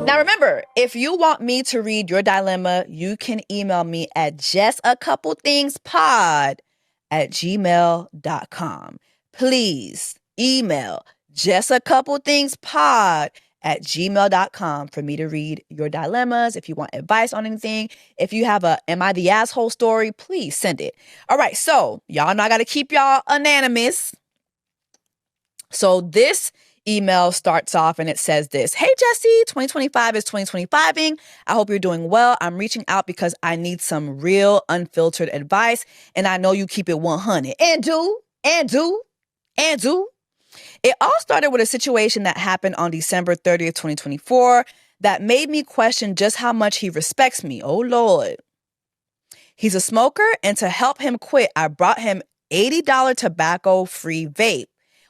Now remember, if you want me to read your dilemma, you can email me at jessacouplethingspod@gmail.com. Please email jessacouplethingspod@gmail.com for me to read your dilemmas. If you want advice on anything, if you have a Am I the Asshole story, please send it. All right, so y'all know I got to keep y'all anonymous. So this email starts off and it says this. Hey, Jessie, 2025 is 2025ing. I hope you're doing well. I'm reaching out because I need some real unfiltered advice. And I know you keep it 100. And do. It all started with a situation that happened on December 30th, 2024 that made me question just how much he respects me. Oh, Lord. He's a smoker, and to help him quit, I brought him $80 tobacco-free vape.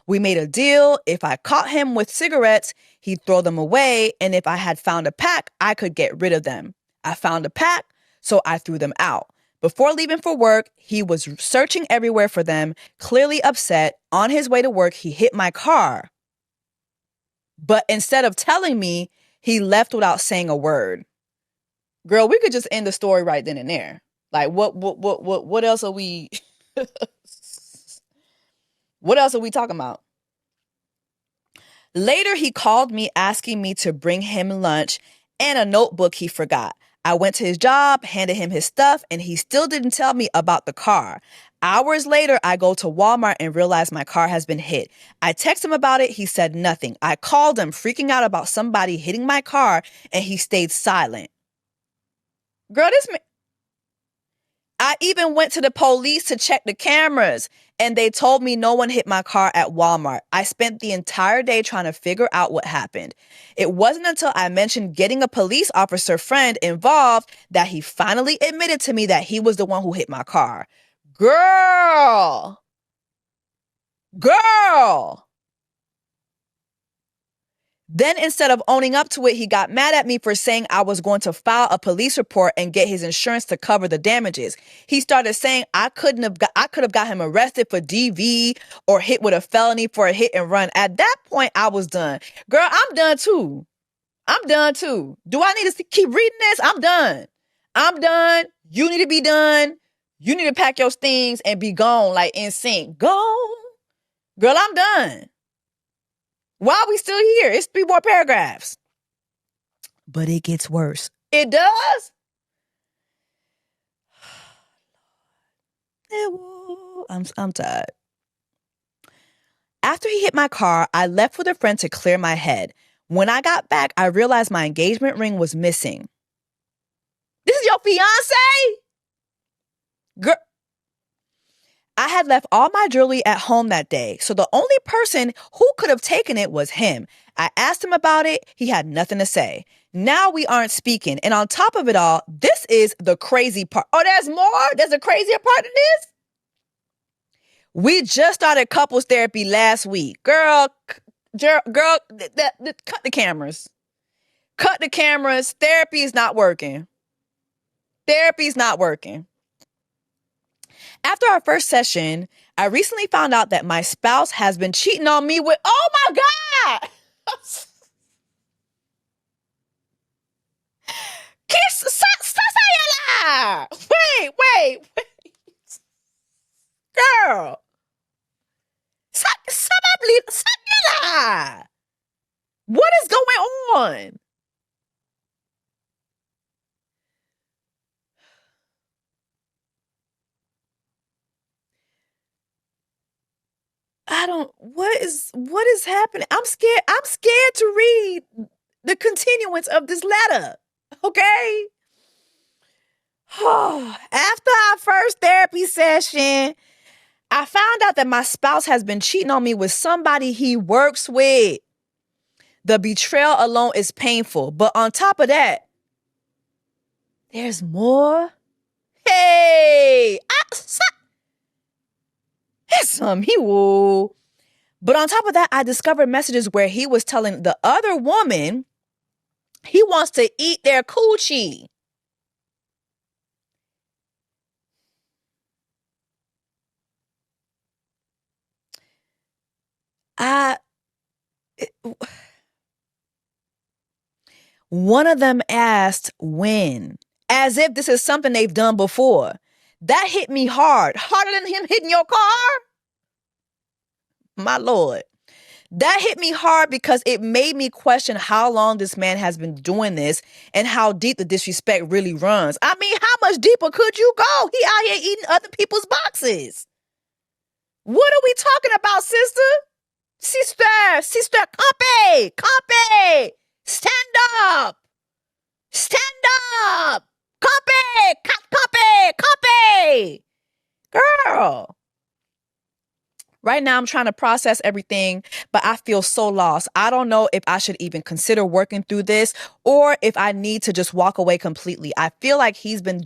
We made a deal. If I caught him with cigarettes, he'd throw them away. And if I had found a pack, I could get rid of them. I found a pack, so I threw them out. Before leaving for work, he was searching everywhere for them, clearly upset. On his way to work, he hit my car. But instead of telling me, he left without saying a word. Girl, we could just end the story right then and there. Like, what else are we... What else are we talking about? Later, he called me asking me to bring him lunch and a notebook he forgot. I went to his job, handed him his stuff, and he still didn't tell me about the car. Hours later, I go to Walmart and realize my car has been hit. I text him about it. He said nothing. I called him freaking out about somebody hitting my car, and he stayed silent. Girl, I even went to the police to check the cameras, and they told me no one hit my car at Walmart. I spent the entire day trying to figure out what happened. It wasn't until I mentioned getting a police officer friend involved that he finally admitted to me that he was the one who hit my car. Girl. Then instead of owning up to it, he got mad at me for saying I was going to file a police report and get his insurance to cover the damages. He started saying I could have got him arrested for DV or hit with a felony for a hit and run. At that point, I was done. Girl, I'm done too. Do I need to keep reading this? I'm done. You need to be done. You need to pack your things and be gone like in sync. Gone. Girl, I'm done. Why are we still here? It's 3 more paragraphs. But it gets worse. It does? I'm tired. After he hit my car, I left with a friend to clear my head. When I got back, I realized my engagement ring was missing. This is your fiance? Girl. I had left all my jewelry at home that day, so the only person who could have taken it was him. I asked him about it. He had nothing to say. Now we aren't speaking. And on top of it all, this is the crazy part. Oh, there's more? There's a crazier part of this? We just started couples therapy last week. Girl, cut the cameras. Cut the cameras. Therapy is not working. Therapy is not working. After our first session, I recently found out that my spouse has been cheating on me with, oh my God! Wait. Girl. What is going on? What is happening? I'm scared to read the continuance of this letter. Okay? After our first therapy session, I found out that my spouse has been cheating on me with somebody he works with. The betrayal alone is painful, but on top of that, there's more. Hey, that's some he woo. But on top of that, I discovered messages where he was telling the other woman he wants to eat their coochie. One of them asked when, as if this is something they've done before. That hit me hard. Harder than him hitting your car? My Lord. That hit me hard because it made me question how long this man has been doing this and how deep the disrespect really runs. I mean, how much deeper could you go? He out here eating other people's boxes. What are we talking about, sister? Sister, compay. Stand up. Compay. Girl. Right now, I'm trying to process everything, but I feel so lost. I don't know if I should even consider working through this or if I need to just walk away completely. I feel like he's been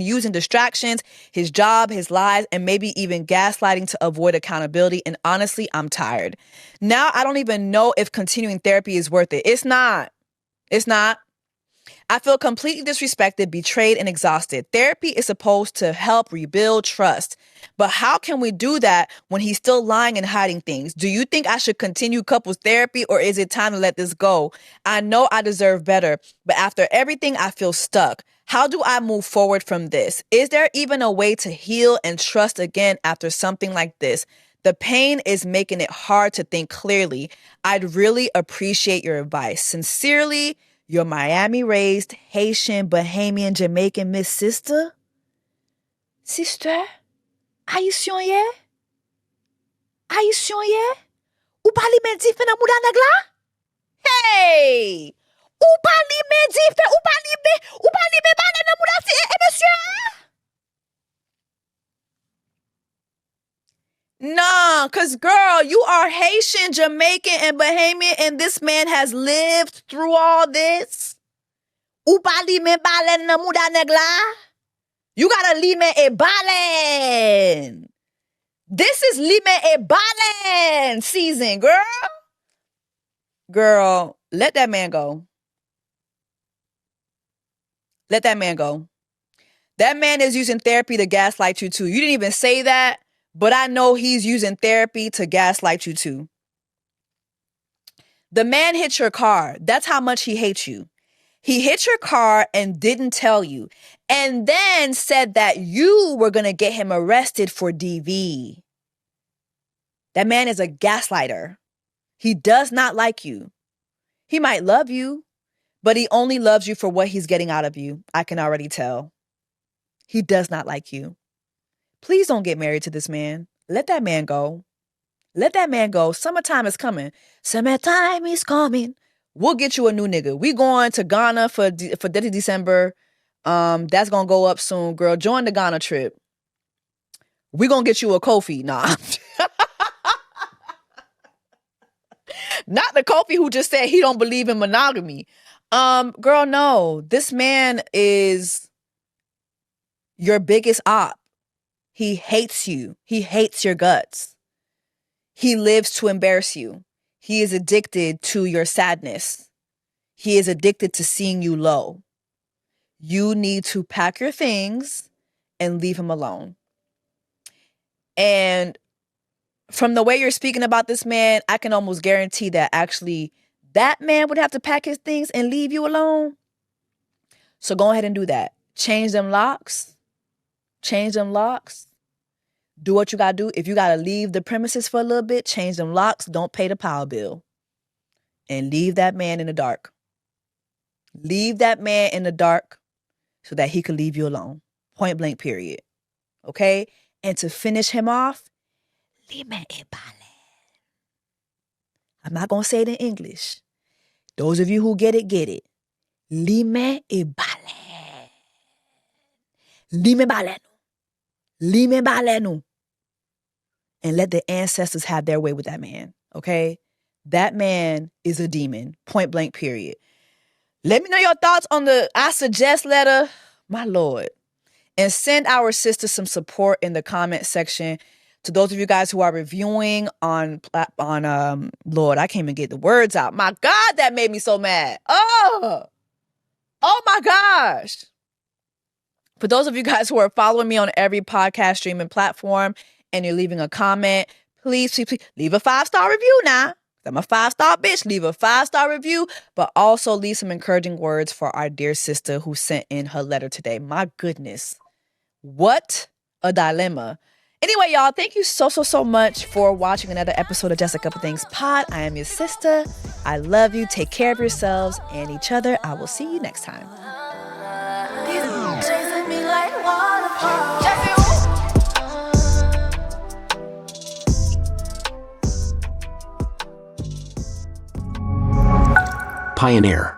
using distractions, his job, his lies, and maybe even gaslighting to avoid accountability. And honestly, I'm tired. Now, I don't even know if continuing therapy is worth it. It's not. I feel completely disrespected, betrayed, and exhausted. Therapy is supposed to help rebuild trust. But how can we do that when he's still lying and hiding things? Do you think I should continue couples therapy or is it time to let this go? I know I deserve better, but after everything, I feel stuck. How do I move forward from this? Is there even a way to heal and trust again after something like this? The pain is making it hard to think clearly. I'd really appreciate your advice. Sincerely, your Miami-raised, Haitian, Bahamian, Jamaican Miss Sister? Sister? Haïtien ye? Ou pali men di fe nan mouda neg la? Hey! Ou pali men bale nan mouda si monsieur? Nah, cause girl, you are Haitian, Jamaican, and Bahamian, and this man has lived through all this. Ou pali men bale nan mouda neg la? You gotta lime e balen. This is lime e balen season, girl. Girl, let that man go. Let that man go. That man is using therapy to gaslight you too. You didn't even say that, but I know he's using therapy to gaslight you too. The man hit your car. That's how much he hates you. He hit your car and didn't tell you, and then said that you were going to get him arrested for DV. That man is a gaslighter. He does not like you. He might love you, but he only loves you for what he's getting out of you. I can already tell. He does not like you. Please don't get married to this man. Let that man go. Let that man go. Summertime is coming. Summertime is coming. We'll get you a new nigga. We going to Ghana for December. That's going to go up soon, girl. Join the Ghana trip. we gonna get you a Kofi. Nah. Not the Kofi who just said he don't believe in monogamy. Girl, no. This man is your biggest op. He hates you. He hates your guts. He lives to embarrass you. He is addicted to your sadness. He is addicted to seeing you low. You need to pack your things and leave him alone. And from the way you're speaking about this man, I can almost guarantee that actually that man would have to pack his things and leave you alone. So go ahead and do that. Change them locks. Change them locks. Do what you got to do. If you got to leave the premises for a little bit, change them locks. Don't pay the power bill. And leave that man in the dark. Leave that man in the dark so that he could leave you alone. Point blank, period. Okay? And to finish him off, lime e bale. I'm not going to say it in English. Those of you who get it, get it. Lime e bale. Lime bale. Lime bale. And let the ancestors have their way with that man. Okay? That man is a demon. Point blank, period. Let me know your thoughts on the I Suggest letter. My Lord. And send our sister some support in the comment section. To those of you guys who are reviewing on Lord, I can't even get the words out. My God, that made me so mad. Oh my gosh. For those of you guys who are following me on every podcast streaming platform and you're leaving a comment, please leave a 5-star review now. I'm a 5-star bitch. Leave a 5-star review, but also leave some encouraging words for our dear sister who sent in her letter today. My goodness. What a dilemma. Anyway, y'all, thank you so much for watching another episode of Just a Couple Things Pod. I am your sister. I love you. Take care of yourselves and each other. I will see you next time. Chasing me like waterfall. Pioneer.